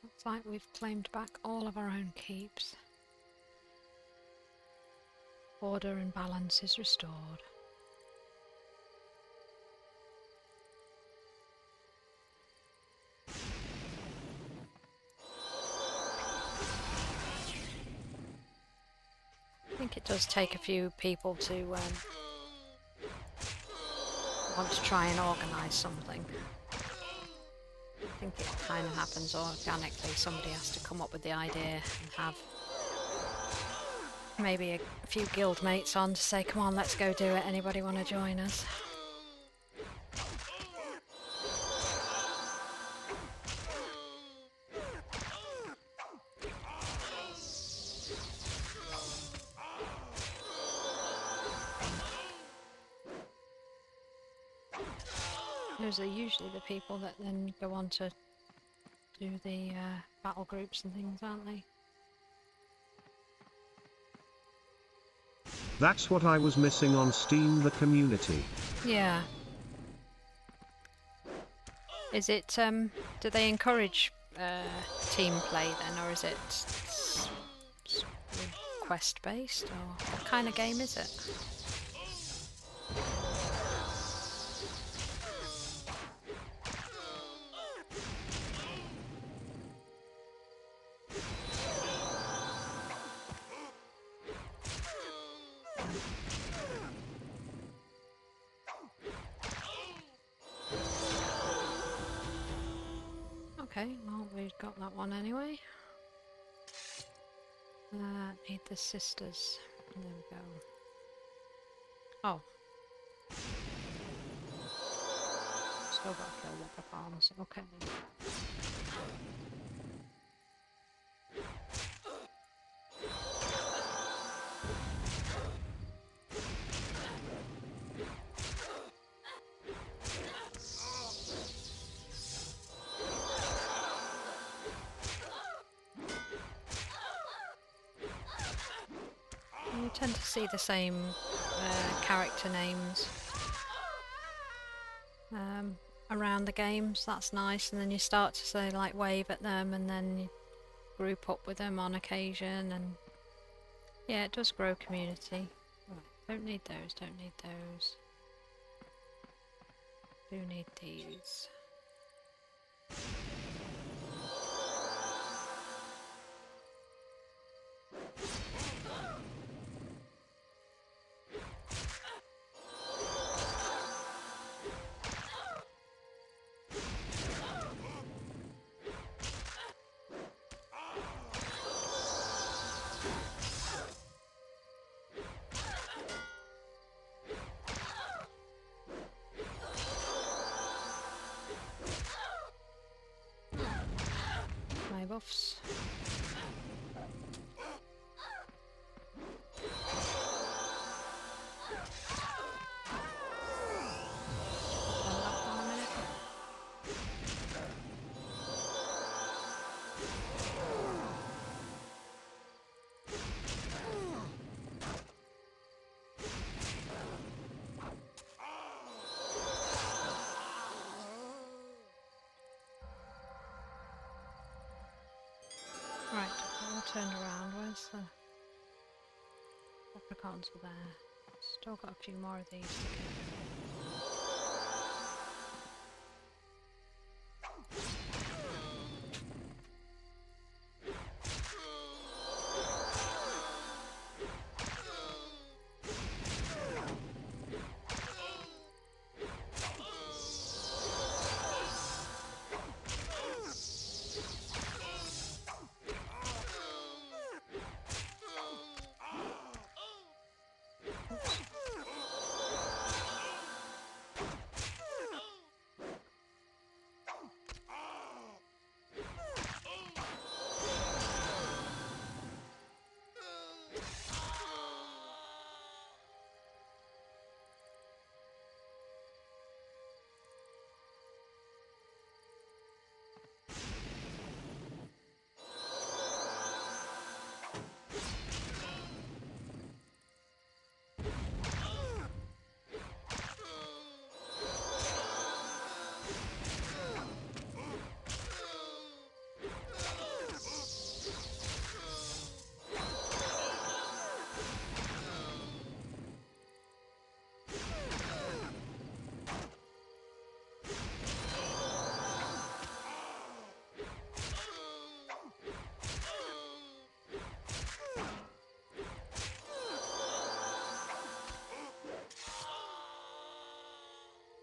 Looks like we've claimed back all of our own keeps. Order and balance is restored. I think it does take a few people to want to try and organise something. I think it kind of happens organically. Somebody has to come up with the idea and have maybe a few guild mates on to say, come on, let's go do it. Anybody want to join us? Those are usually the people that then go on to do the battle groups and things, aren't they? That's what I was missing on Steam, the community. Yeah. Is it, do they encourage team play then, or is it quest based, or what kind of game is it? Okay, well, we've got that one anyway. Need the sisters. There we go. Oh. Still got to kill leprechauns. Okay. You tend to see the same character names around the games. That's nice, and then you start to say like wave at them, and then you group up with them on occasion, and yeah, it does grow community. Right, don't need those. Don't need those. Do need these. My buffs. Right, all turned around. Where's the leprechauns are there? Still got a few more of these to get.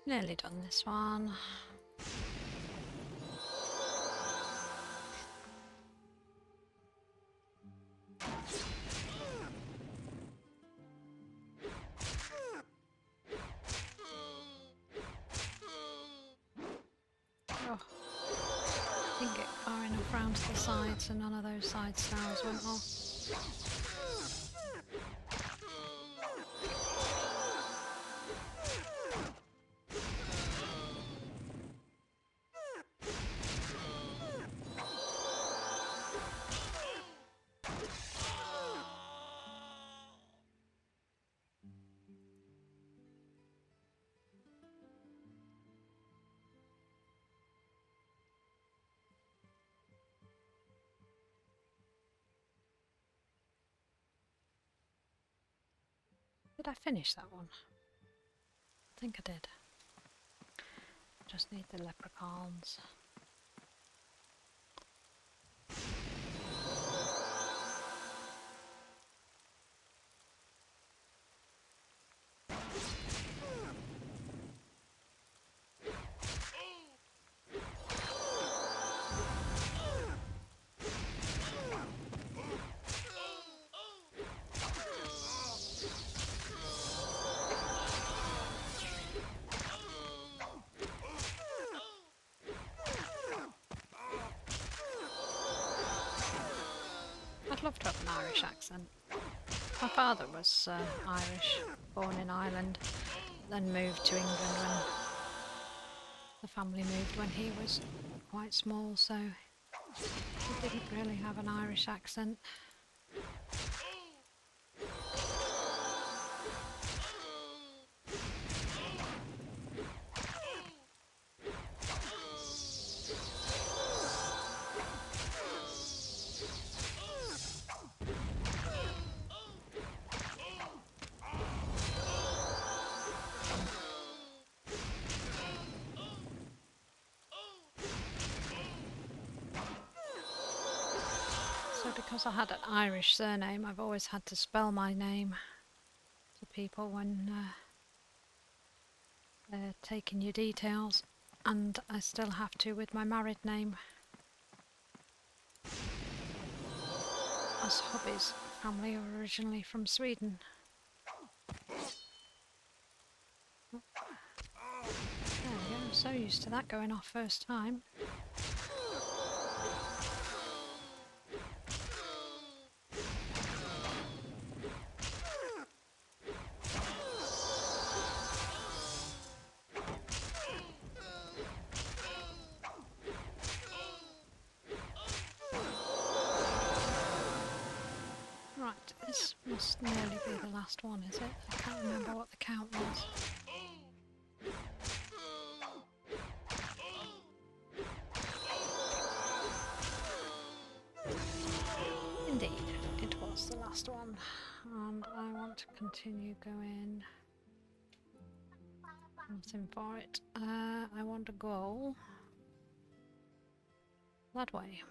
Nearly done this one. Oh, didn't get far enough round to the sides, and none of those side stars went off. Did I finish that one? I think I did. Just need the leprechauns. I'd love to have an Irish accent. My father was Irish, born in Ireland, then moved to England when the family moved when he was quite small, so he didn't really have an Irish accent. So because I had an Irish surname, I've always had to spell my name to people when they're taking your details, and I still have to with my married name. As Hubby's family are originally from Sweden. There we go, I'm so used to that going off first time. Right, this must nearly be the last one, is it? I can't remember what the count was. Indeed, it was the last one, and I want to continue going. Nothing for it. I want to go that way.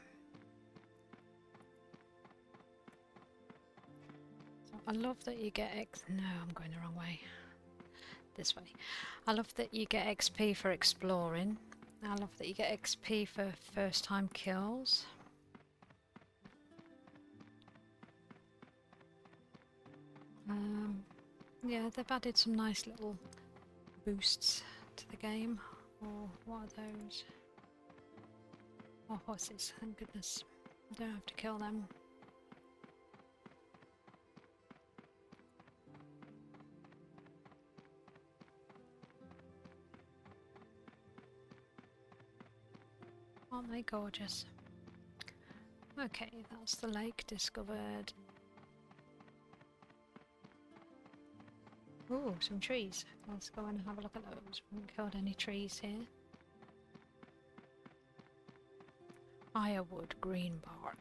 So I love that you get No, I'm going the wrong way. This way. I love that you get XP for exploring. I love that you get XP for first time kills. Yeah, they've added some nice little boosts to the game. Or what are those? Oh, horses, thank goodness. I don't have to kill them. Aren't they gorgeous? Okay, that's the lake discovered. Ooh, some trees. Let's go and have a look at those. We haven't killed any trees here. Firewood, green bark.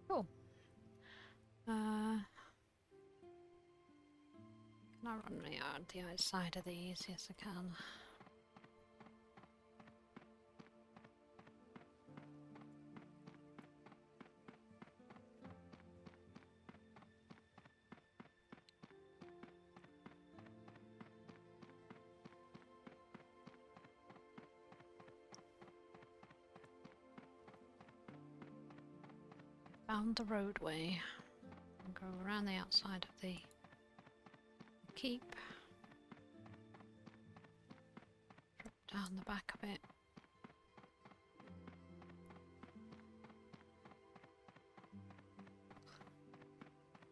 Cool. Can I run around the outside of these? Yes, I can. Found the roadway. And go around the outside of the keep. Drop down the back of it.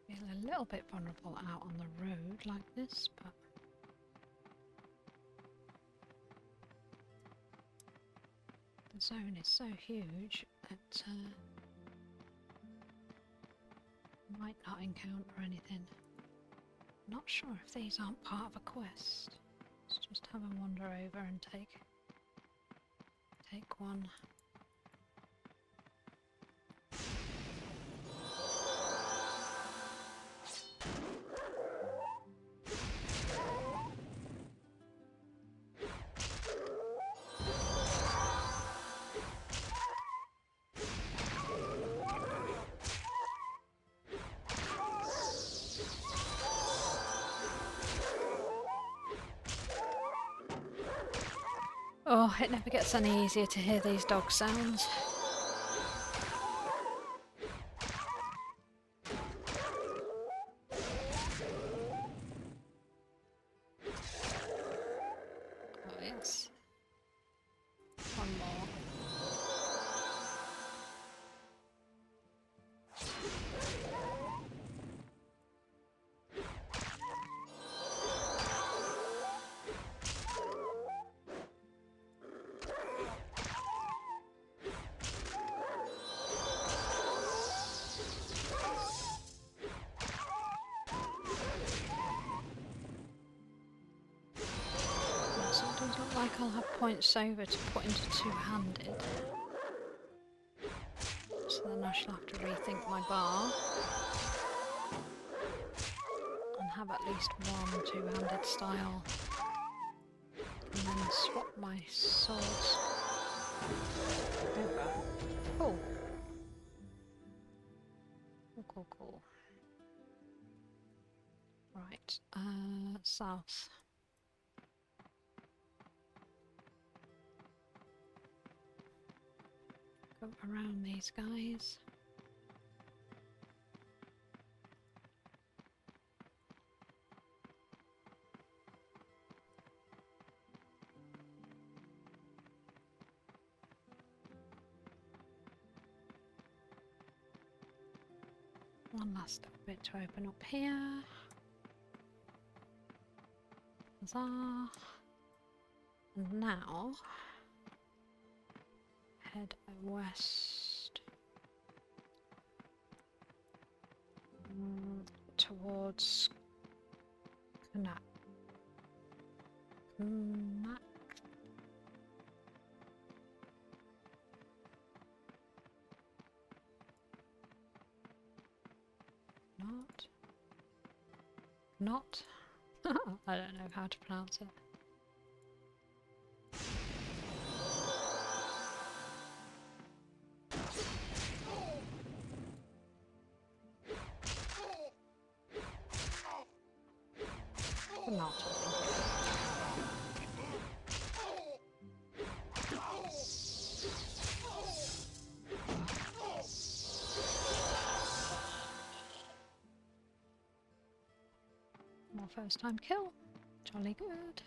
Feel a little bit vulnerable out on the road like this, but The zone is so huge that might not encounter anything. Not sure if these aren't part of a quest. Let's just have a wander over and take one. Oh, it never gets any easier to hear these dog sounds. Oh yes. One more. Sometimes look like I'll have points over to put into two-handed. So then I shall have to rethink my bar. And have at least one two-handed style. And then swap my swords over. Cool. Cool, cool. Right, south. Go around these guys. One last little bit to open up here. Huzzah. And now head west towards Knack. Not. I don't know how to pronounce it. Not. More first time kill. Jolly good.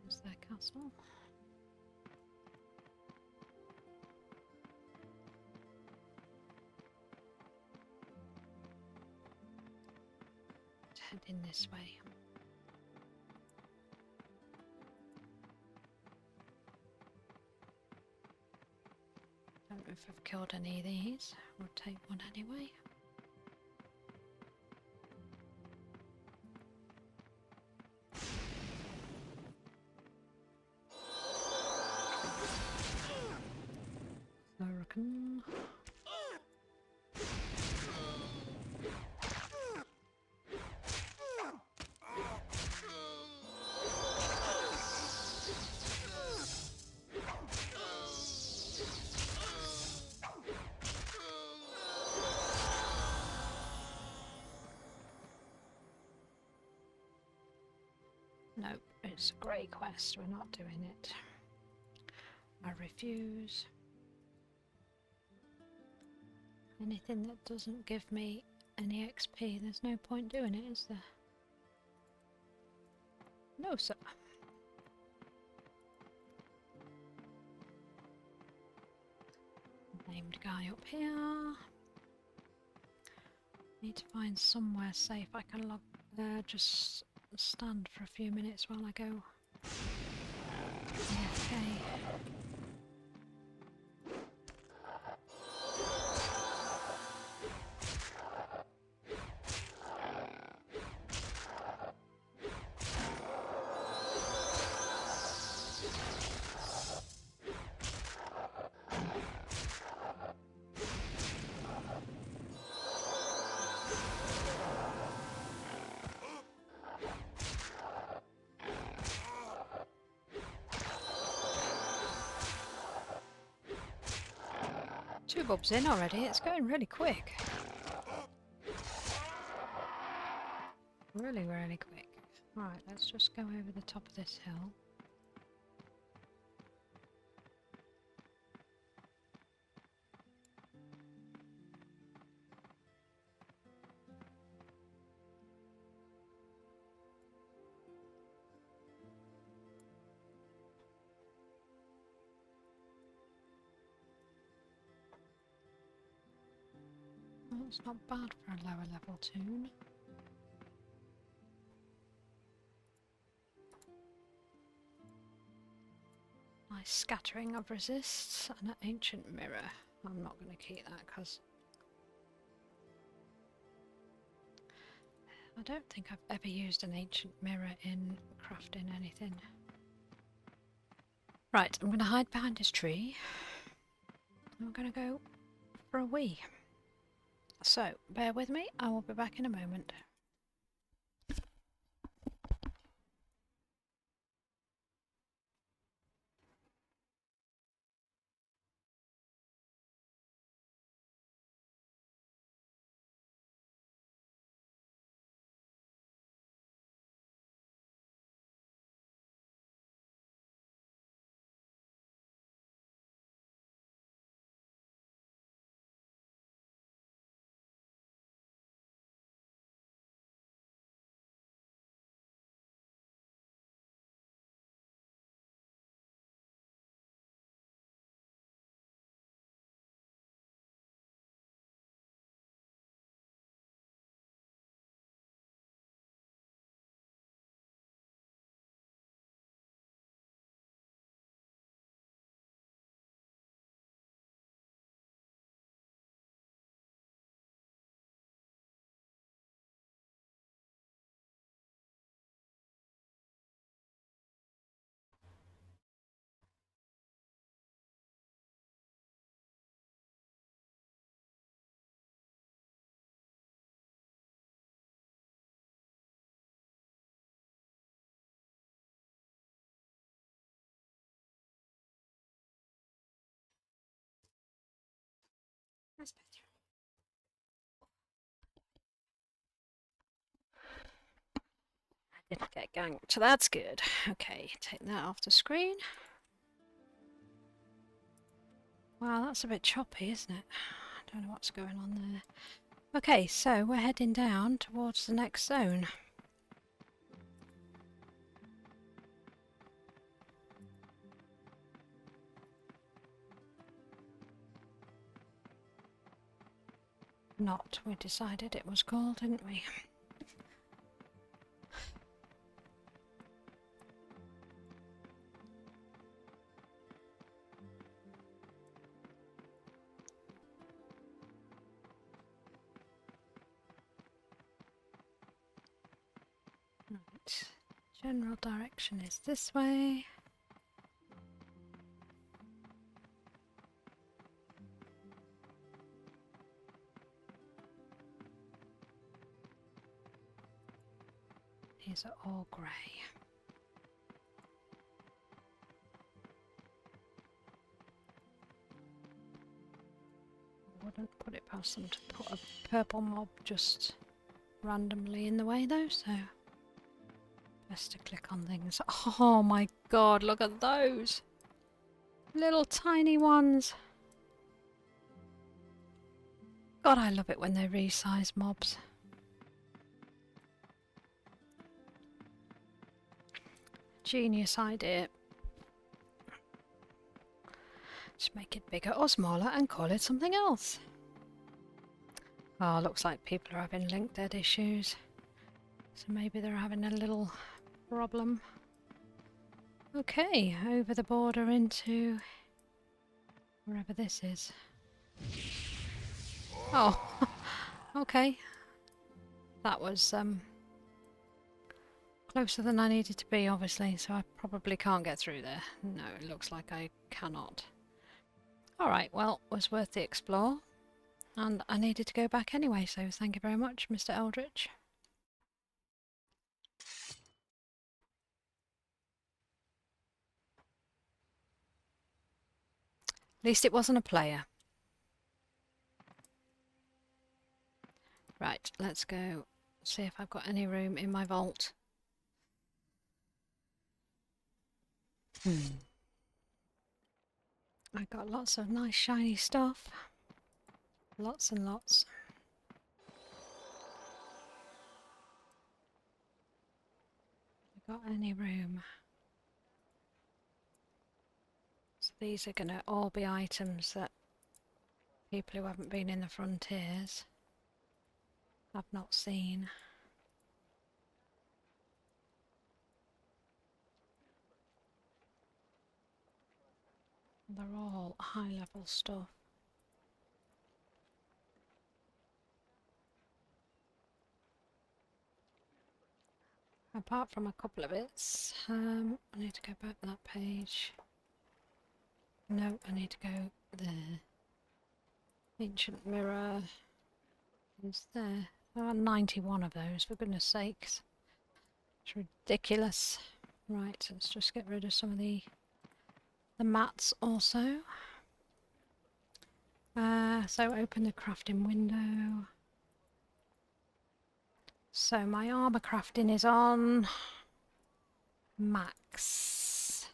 There's their castle. Let's head in this way. Don't know if I've killed any of these. We'll take one anyway. Hurricane. Nope, it's a grey quest, we're not doing it. I refuse. Anything that doesn't give me any XP, there's no point doing it, is there? No, sir. Named guy up here. Need to find somewhere safe I can log, just stand for a few minutes while I go AFK. Two bobs in already, it's going really quick. Really, really quick. Right, let's just go over the top of this hill. Well, it's not bad for a lower level toon. Nice scattering of resists and an ancient mirror. I'm not going to keep that because I don't think I've ever used an ancient mirror in crafting anything. Right, I'm going to hide behind this tree. I'm going to go for a wee. So, bear with me, I will be back in a moment. That's better. I didn't get ganked, so that's good. Okay, take that off the screen. Wow, that's a bit choppy, isn't it? I don't know what's going on there. Okay, so we're heading down towards the next zone. Not, we decided it was called, didn't we? Right. General direction is this way. These are all grey. I wouldn't put it past them to put a purple mob just randomly in the way though, so best to click on things. Oh my god, look at those! Little tiny ones! God, I love it when they resize mobs. Genius idea. Just make it bigger or smaller and call it something else. Oh, looks like people are having link dead issues. So maybe they're having a little problem. Okay, over the border into wherever this is. Oh, okay. That was closer than I needed to be, obviously, so I probably can't get through there. No, it looks like I cannot. Alright, well, it was worth the explore. And I needed to go back anyway, so thank you very much, Mr. Eldritch. At least it wasn't a player. Right, let's go see if I've got any room in my vault. I got lots of nice shiny stuff. Lots and lots. Got any room? So these are going to all be items that people who haven't been in the frontiers have not seen. They're all high level stuff. Apart from a couple of bits, I need to go back to that page. No, I need to go there. Ancient mirror is there. There are 91 of those, for goodness sakes. It's ridiculous. Right, let's just get rid of some of the mats also. So open the crafting window. So my armor crafting is on max.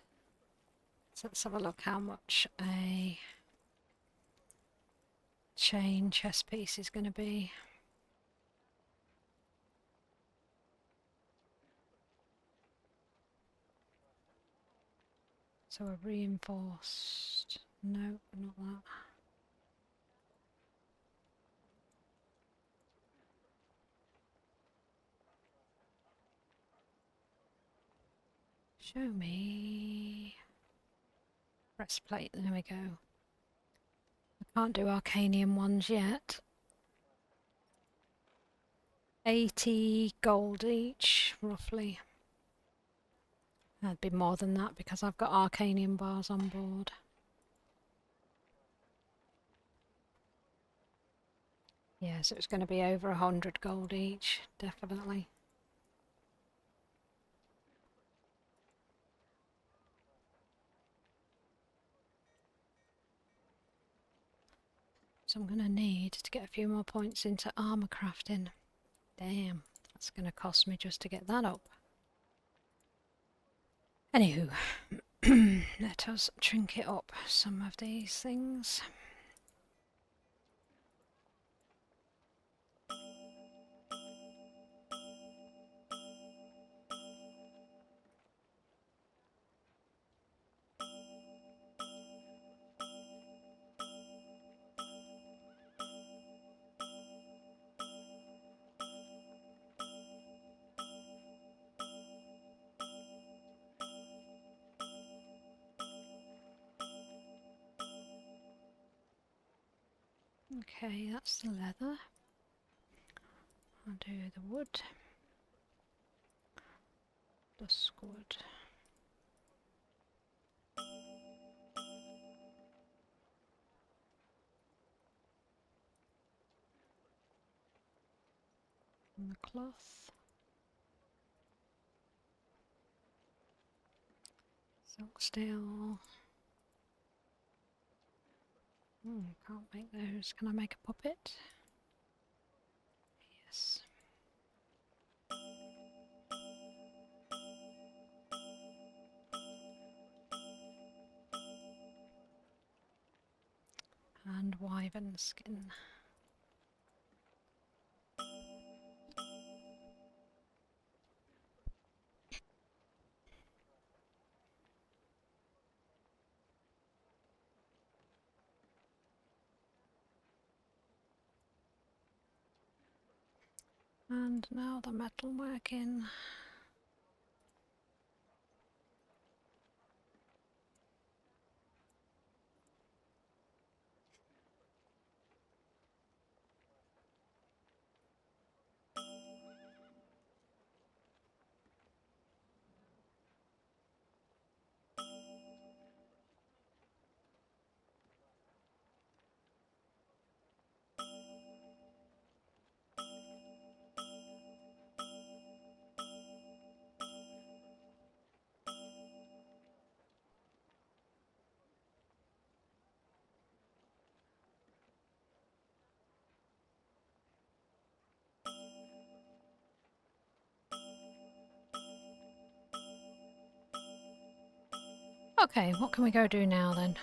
So let's have a look how much a chain chest piece is going to be. So a reinforced. No, not that. Show me. Breastplate, there we go. I can't do Arcanium ones yet. 80 gold each, roughly. That'd be more than that because I've got Arcanium bars on board. Yeah, so it's going to be over 100 gold each, definitely. So I'm going to need to get a few more points into armor crafting. Damn, that's going to cost me just to get that up. Anywho, let us trinket up some of these things. Okay, that's the leather. I'll do the wood. Duskwood. And the cloth. Silk steel. Can't make those. Can I make a puppet? Yes. And wyvern skin. And now the metal working. Okay, what can we go do now then?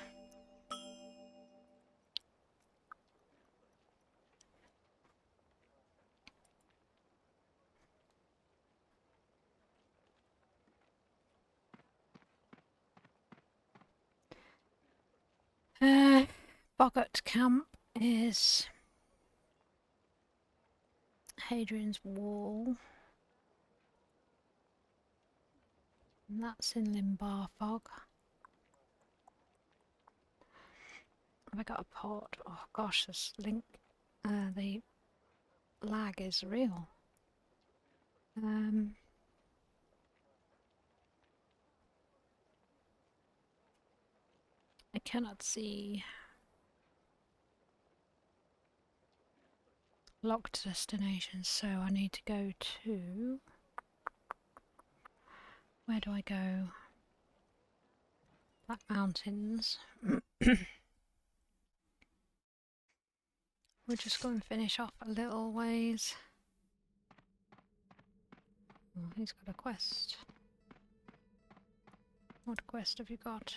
Boggart Camp is Hadrian's Wall. And that's in Limbarfog. Have I got a port? Oh gosh, this link, the lag is real. I cannot see locked destinations, so I need to go to... Where do I go? Black Mountains. We'll just go and finish off a little ways. Oh, he's got a quest. What quest have you got?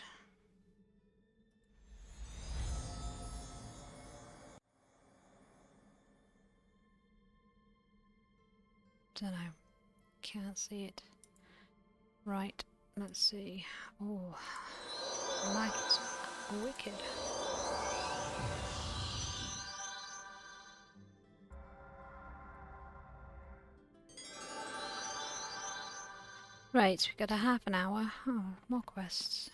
Don't know. Can't see it. Right, let's see. Oh, lag is wicked. Right, we've got a half an hour. Oh, more quests.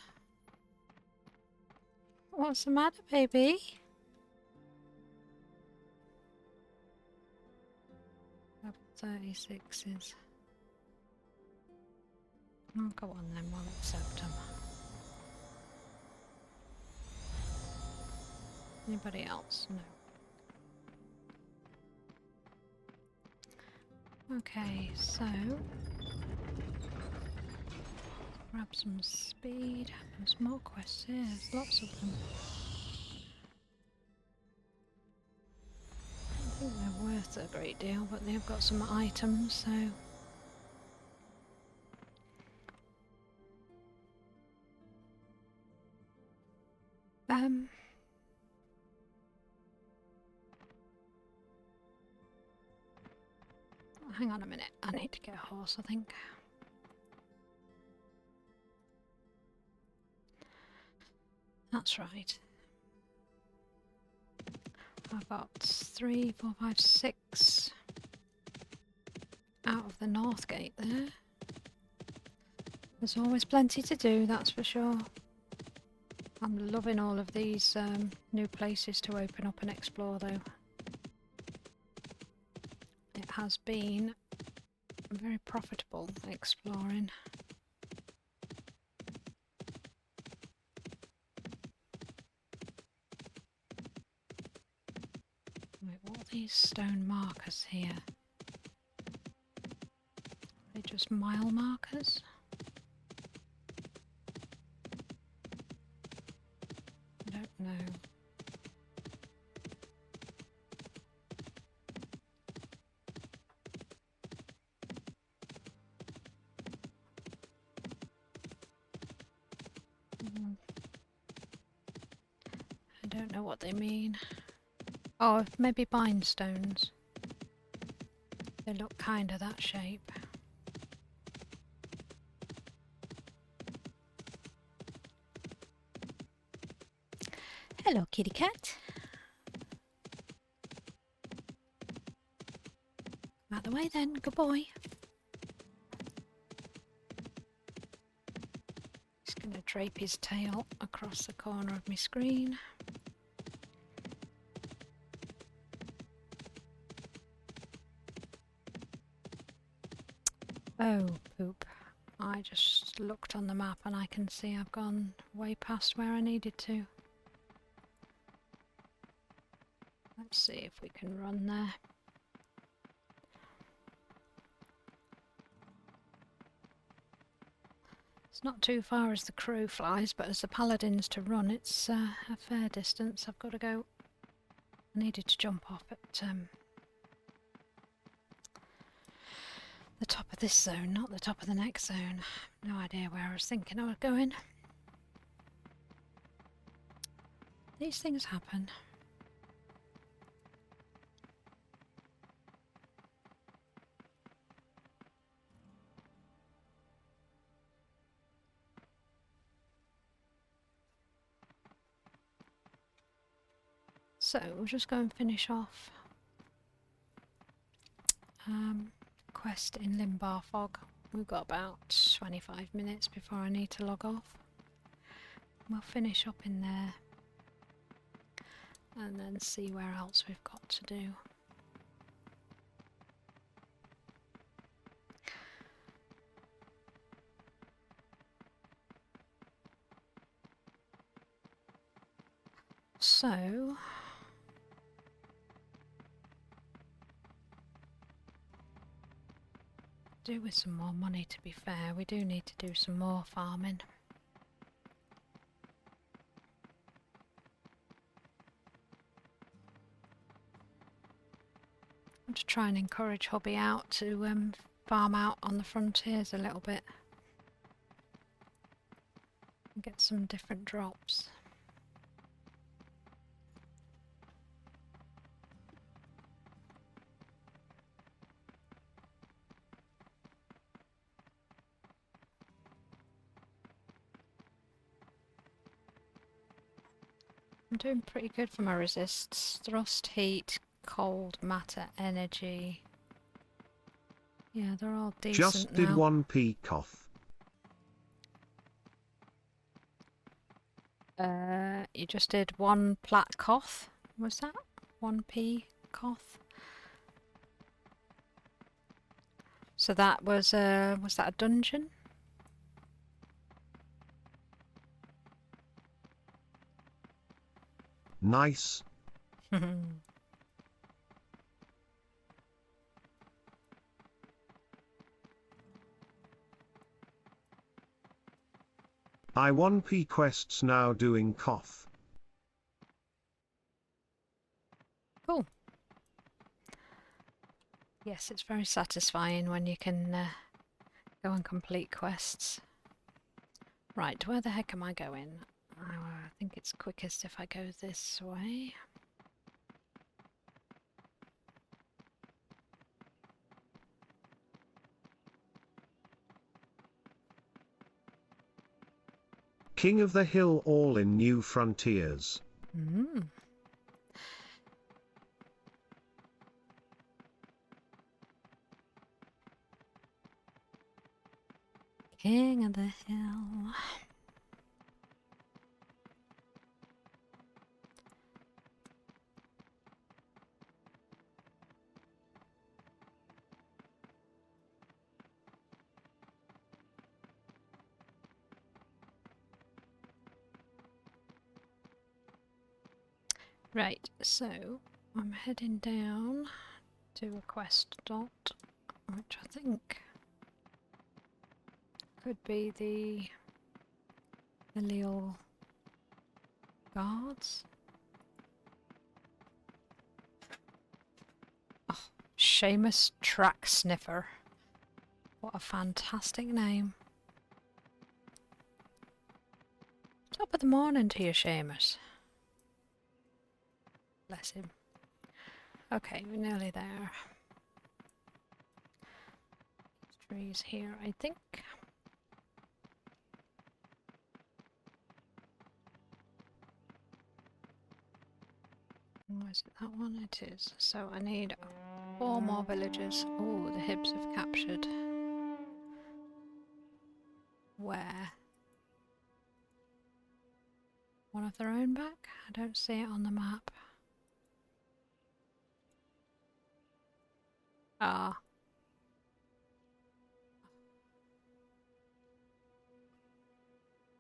What's the matter, baby? 36 is... Oh, go on then, we'll accept them. Anybody else? No. Okay, so... grab some speed. There's more quests here, there's lots of them. I think they're worth a great deal, but they've got some items, so... hang on a minute, I need to get a horse, I think. That's right. I've got 3, 4, 5, 6 out of the north gate there. There's always plenty to do, that's for sure. I'm loving all of these new places to open up and explore though. It has been very profitable exploring. Wait, what are these stone markers here? Are they just mile markers? I don't know. I don't know what they mean. Oh, maybe bindstones. They look kind of that shape. Hello, kitty cat. Out the way then, good boy. Just going to drape his tail across the corner of my screen. Oh, poop. I just looked on the map and I can see I've gone way past where I needed to. Let's see if we can run there. It's not too far as the crow flies, but as the paladin's to run, it's a fair distance. I've got to go. I needed to jump off at the top of this zone, not the top of the next zone. No idea where I was thinking I was going. These things happen. So we'll just go and finish off quest in Limbar Fog. We've got about 25 minutes before I need to log off. We'll finish up in there and then see where else we've got to do. So do with some more money, to be fair. We do need to do some more farming. I'm to try and encourage hubby out to farm out on the frontiers a little bit and get some different drops. I'm doing pretty good for my resists. Thrust, heat, cold, matter, energy. Yeah, they're all decent Just did now. 1p cough. You just did 1 plat coth. Was that 1p coth? So that was that a dungeon? Nice. I 1p quests now doing cough. Cool. Yes, it's very satisfying when you can go and complete quests. Right, where the heck am I going? I think it's quickest if I go this way. King of the Hill all in New Frontiers. Mm. King of the Hill. Right, so I'm heading down to a quest dot, which I think could be the Illeal Guards. Oh, Seamus Track Sniffer. What a fantastic name. Top of the morning to you, Seamus. Bless him. Okay, we're nearly there. Trees here, I think. Oh, is it that one? It is. So I need 4 more villagers. Oh, the Hibs have captured. Where? One of their own back? I don't see it on the map. Ah.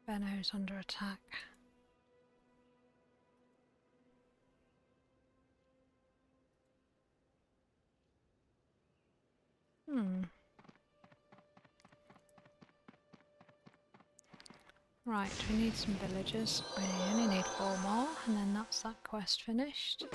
Benno's under attack. Right, we need some villagers. We only need 4 more, and then that's that quest finished.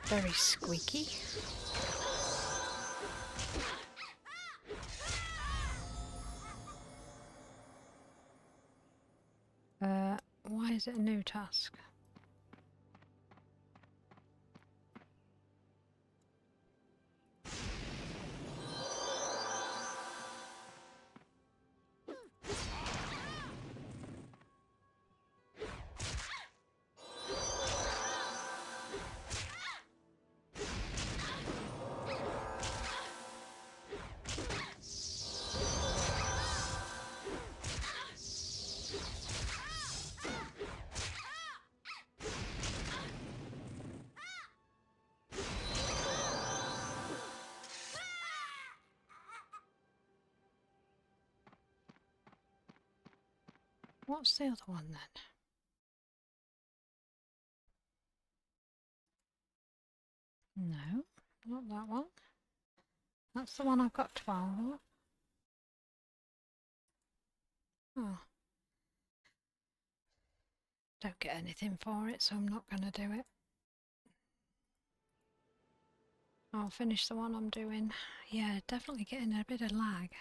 Very squeaky. Why is it a new task? What's the other one then? No, not that one. That's the one I've got 12 of. Oh. Don't get anything for it, so I'm not going to do it. I'll finish the one I'm doing. Yeah, definitely getting a bit of lag.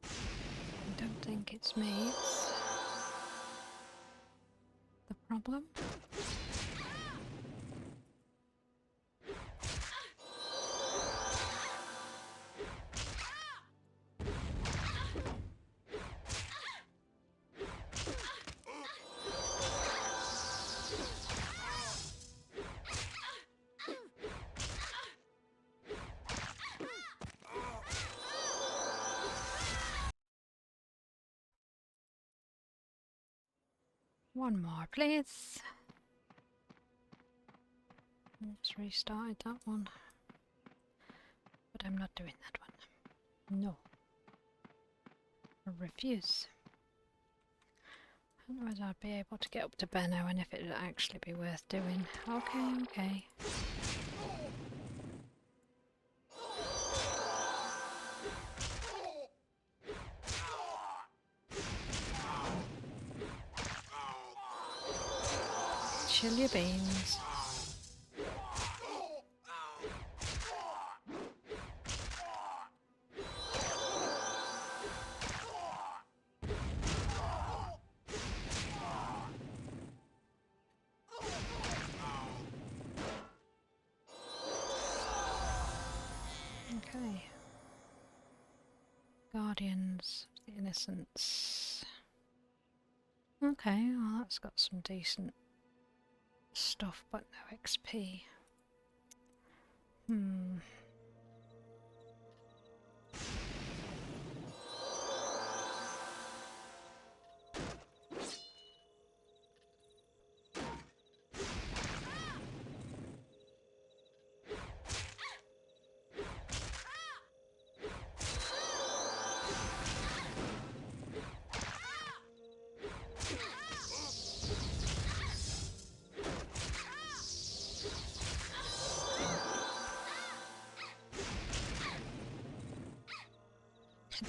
I don't think it's me, it's the problem. One more, please. Let's restart that one. But I'm not doing that one. No. I refuse. I don't know whether I'd be able to get up to Benno and if it would actually be worth doing. Okay, okay. Chill your beans. Okay. Guardians of the Innocents. Okay, well that's got some decent stuff, but no XP.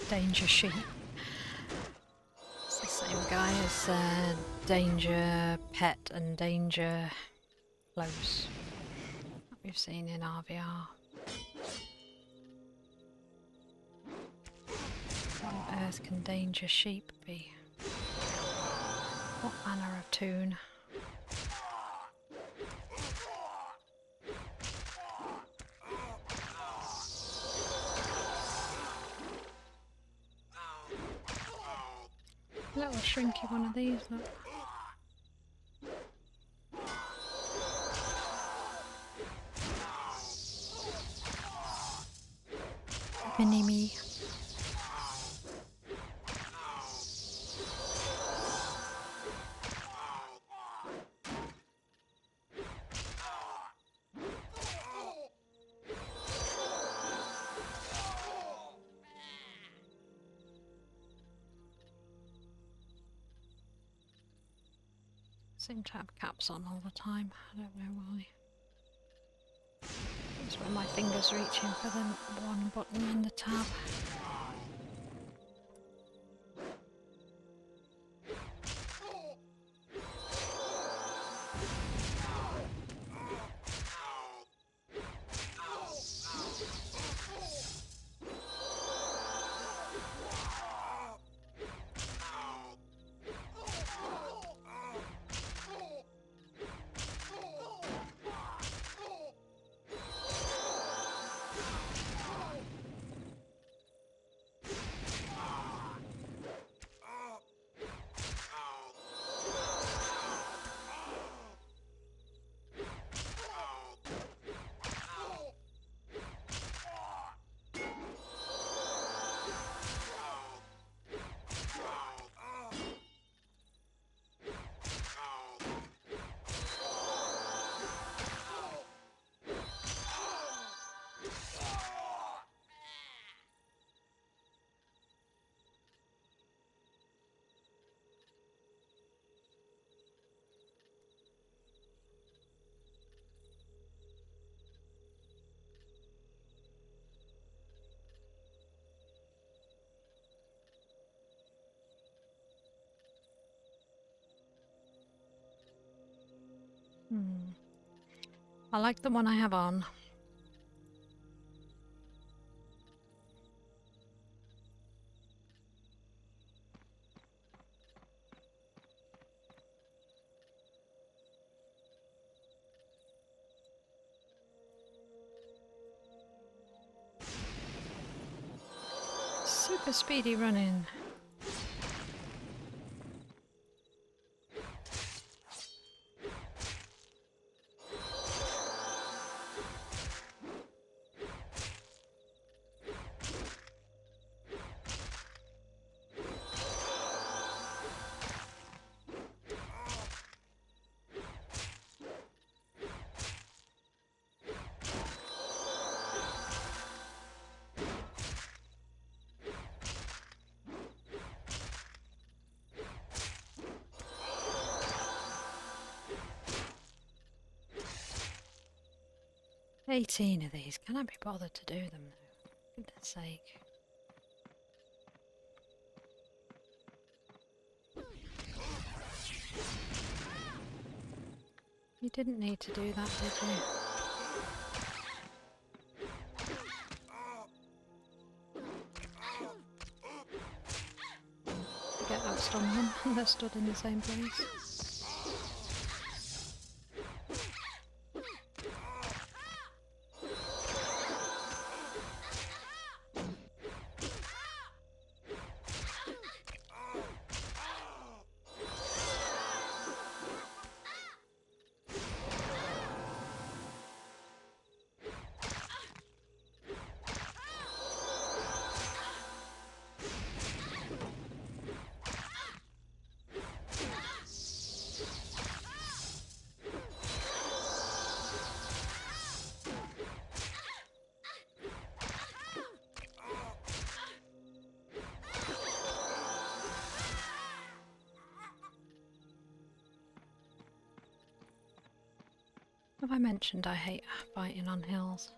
Danger sheep. It's the same guy as Danger Pet and Danger Close that we've seen in RVR. earth can danger sheep be? What manner of tune? Little shrinky one of these, look. Mini me. Seem to have caps on all the time. I don't know why. It's when my finger's reaching for the one button on the tab. I like the one I have on. Super speedy running. $18 of these. Can I be bothered to do them though? For goodness sake. You didn't need to do that, did you? Forget that stung them. They're stood in the same place. Have I mentioned I hate fighting on hills?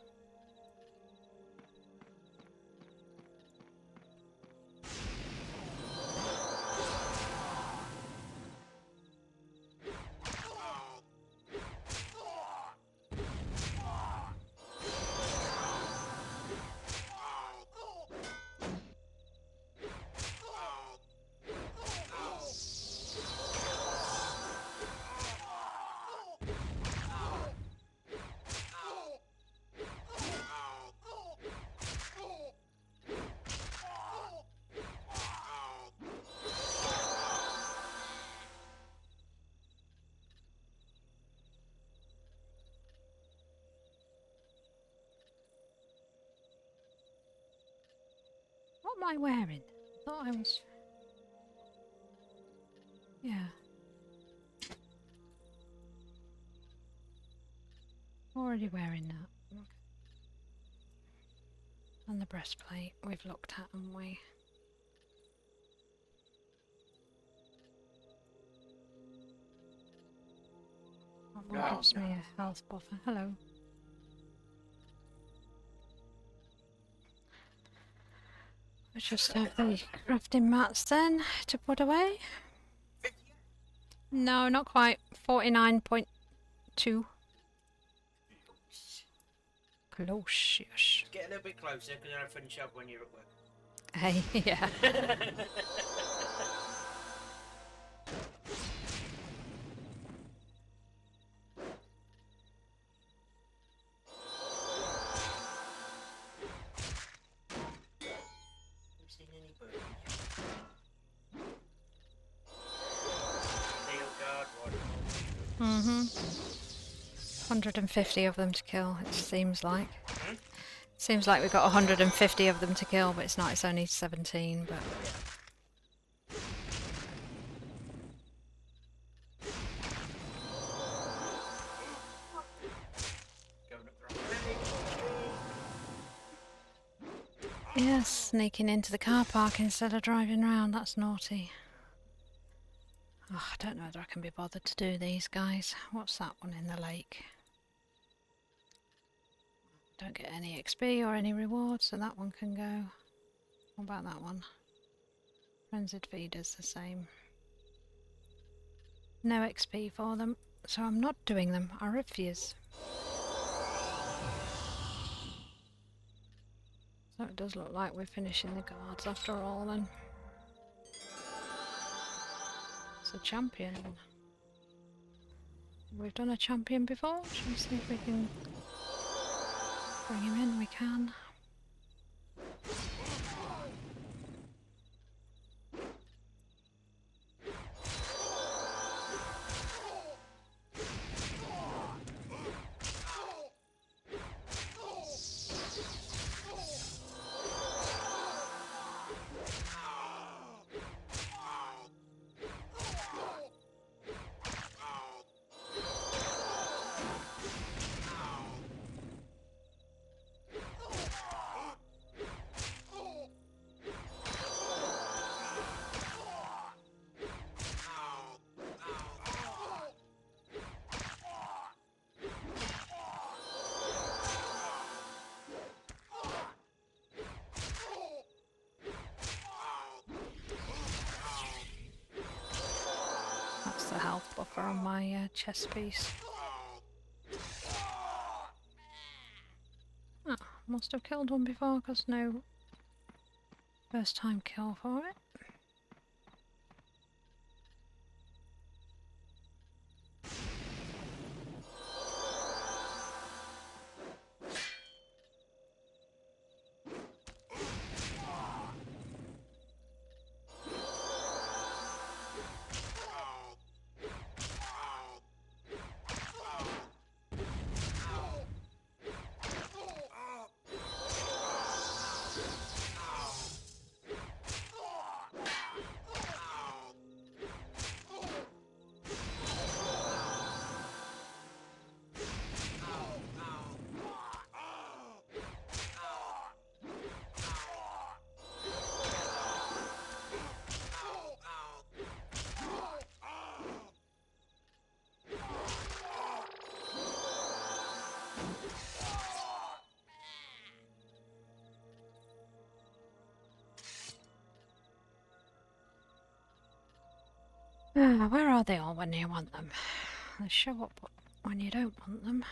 am I wearing? I thought I was... Yeah. Already wearing that. Okay. And the breastplate we've looked at, haven't we? That one gives me a health buffer. Hello. I just have the crafting mats then to put away. No, not quite. 49.2. Close, yes. Get a little bit closer because I'll finish up when you're at work. Hey, yeah. Haven't seen any birds. Steel guard, one. 150 of them to kill, it seems like. Seems like we've got 150 of them to kill, but it's not, it's only 17, but... Going up the wrong way. Yes, sneaking into the car park instead of driving round, that's naughty. Oh, I don't know whether I can be bothered to do these guys. What's that one in the lake? Don't get any XP or any rewards, so that one can go. What about that one? Frenzied Feeder's the same. No XP for them, so I'm not doing them. I refuse. So it does look like we're finishing the guards after all then. It's a champion. We've done a champion before. Shall we see if we can bring him in? We can. That's the health buffer on my chest piece. Oh, must have killed one before because no first time kill for it. Where are they all when you want them? They show up when you don't want them.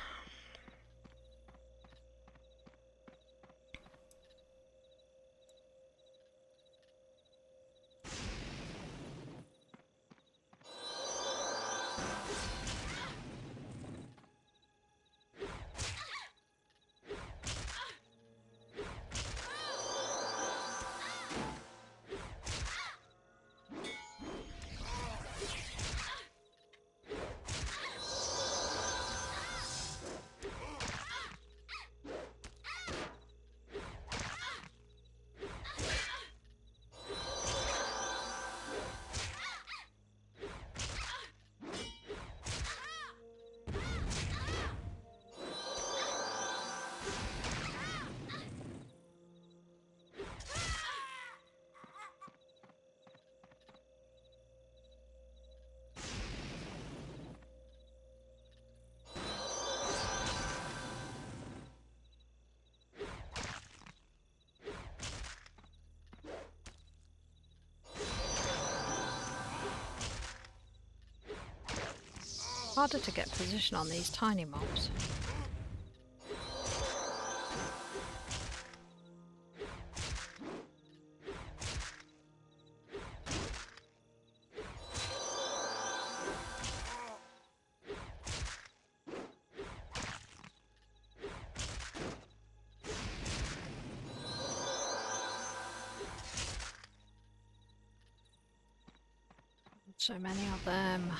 Harder to get position on these tiny mobs. So many of them.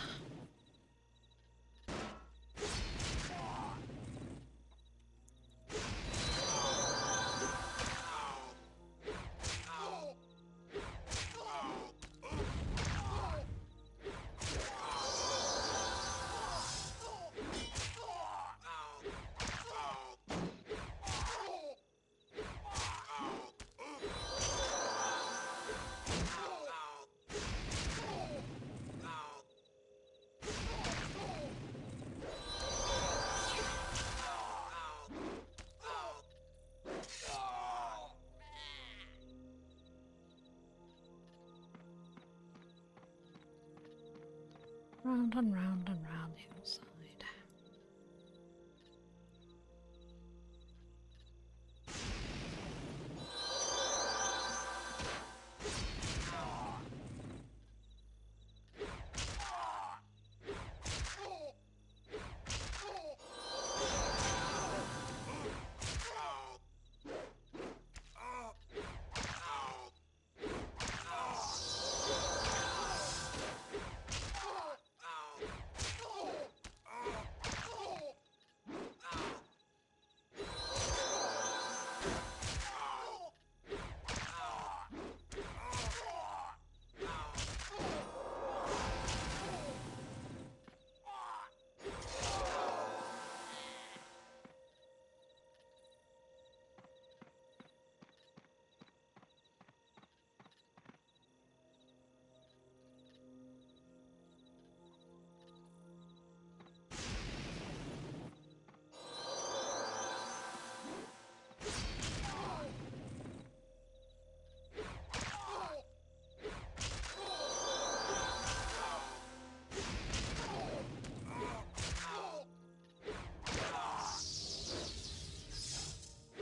Round and round and round the outside.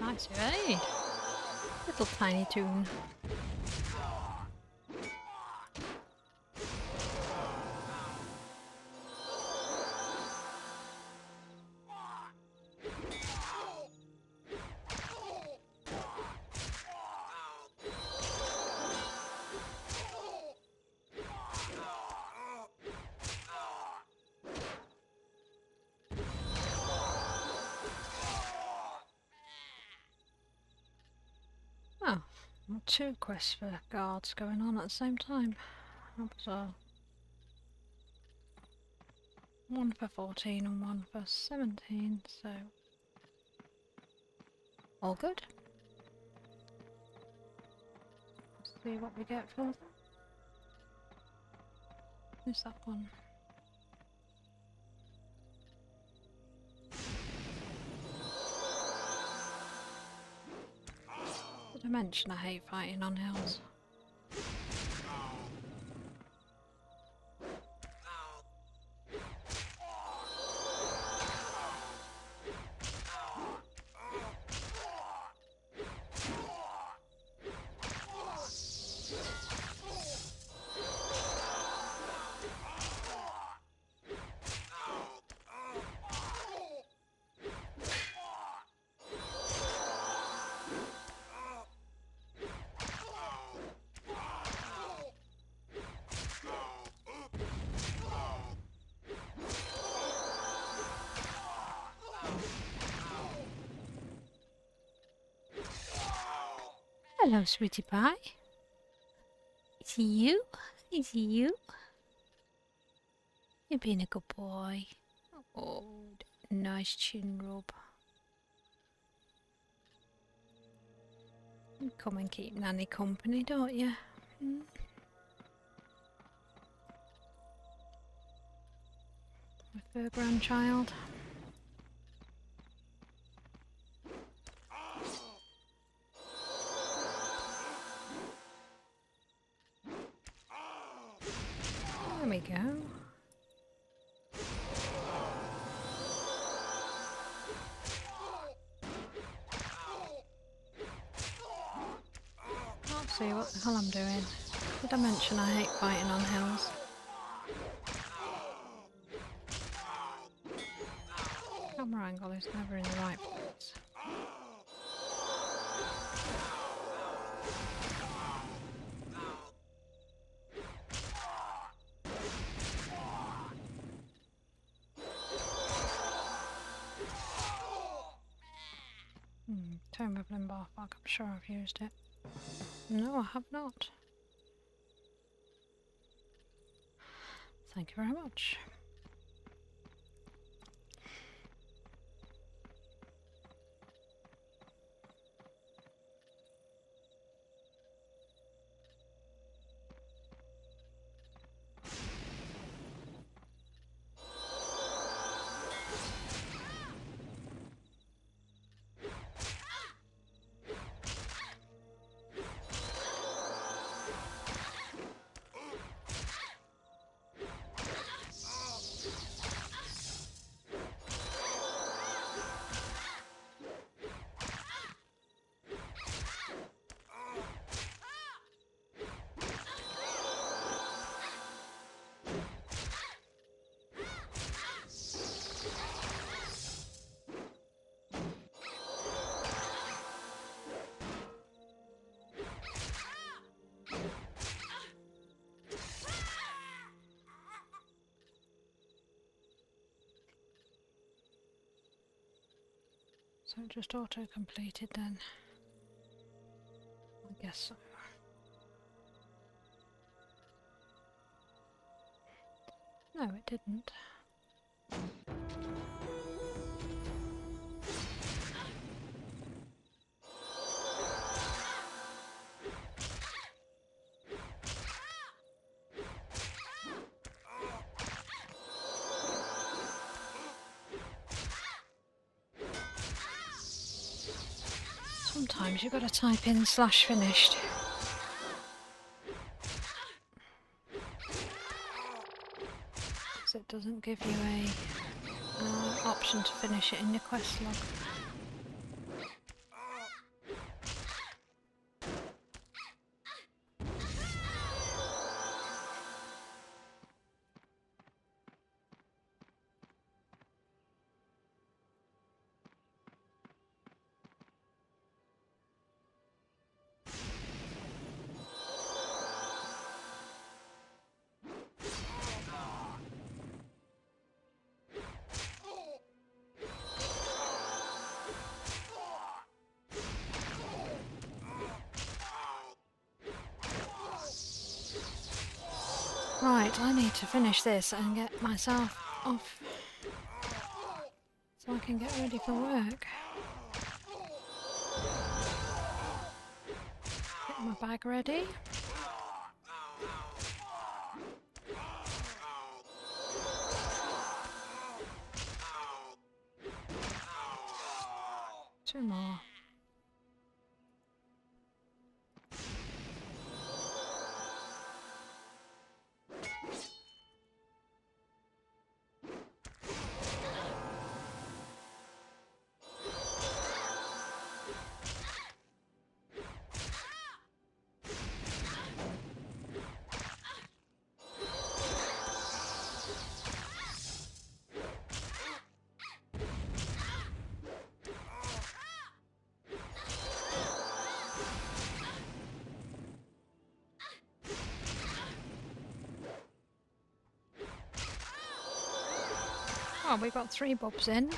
Nice raid. Little tiny tune. Oh, two quests for guards going on at the same time. How bizarre. One for 14 and one for 17, so all good. Let's see what we get for them. Who's that one? Did I mention I hate fighting on hills? Hello, sweetie pie. Is it you? Is it you? You're being a good boy. Oh, nice chin rub. You come and keep Nanny company, don't you? Hmm? With her grandchild. There we go. see what the hell I'm doing. Did I mention I hate fighting on hills? Camera angle is never in the right place. Tome of Limbark, I'm sure I've used it. No, I have not. Thank you very much. So it just auto-completed then. I guess so. No, it didn't. Sometimes you've got to type in /finished. Because it doesn't give you a option to finish it in your quest log. Right, I need to finish this and get myself off so I can get ready for work. Get my bag ready. Two more. Well, we got 3 bobs in.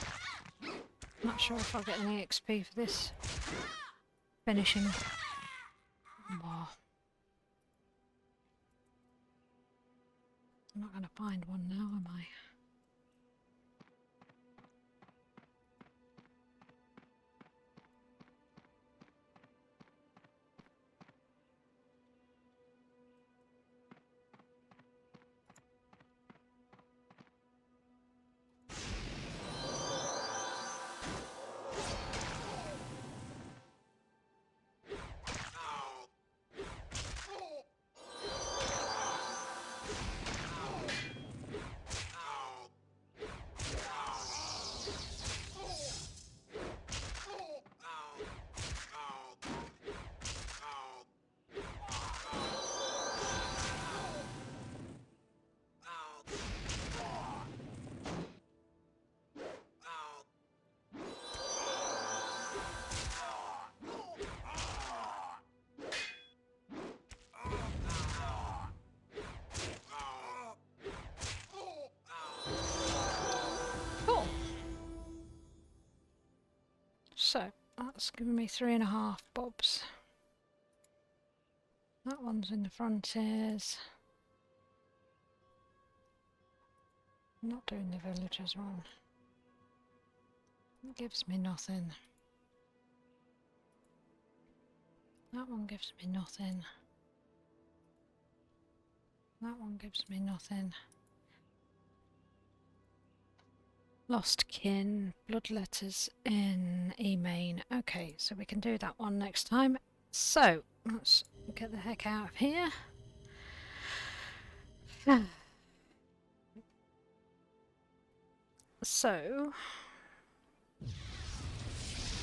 Not sure if I'll get any XP for this finishing. Wow. I'm not going to find one now, am I? So that's given me 3.5 bobs. That one's in the frontiers. I'm not doing the villagers one. It gives me nothing. That one gives me nothing. That one gives me nothing. Lost kin, bloodletters in Emain. Okay, so we can do that one next time. So, let's get the heck out of here. So,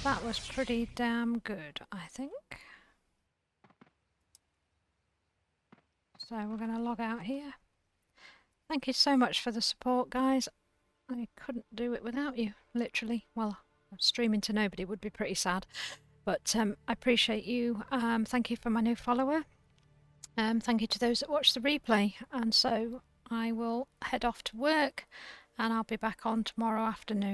that was pretty damn good, I think. So we're going to log out here. Thank you so much for the support, guys. I couldn't do it without you, literally. Well, streaming to nobody would be pretty sad. But I appreciate you. Thank you for my new follower. Thank you to those that watch the replay. And so I will head off to work and I'll be back on tomorrow afternoon.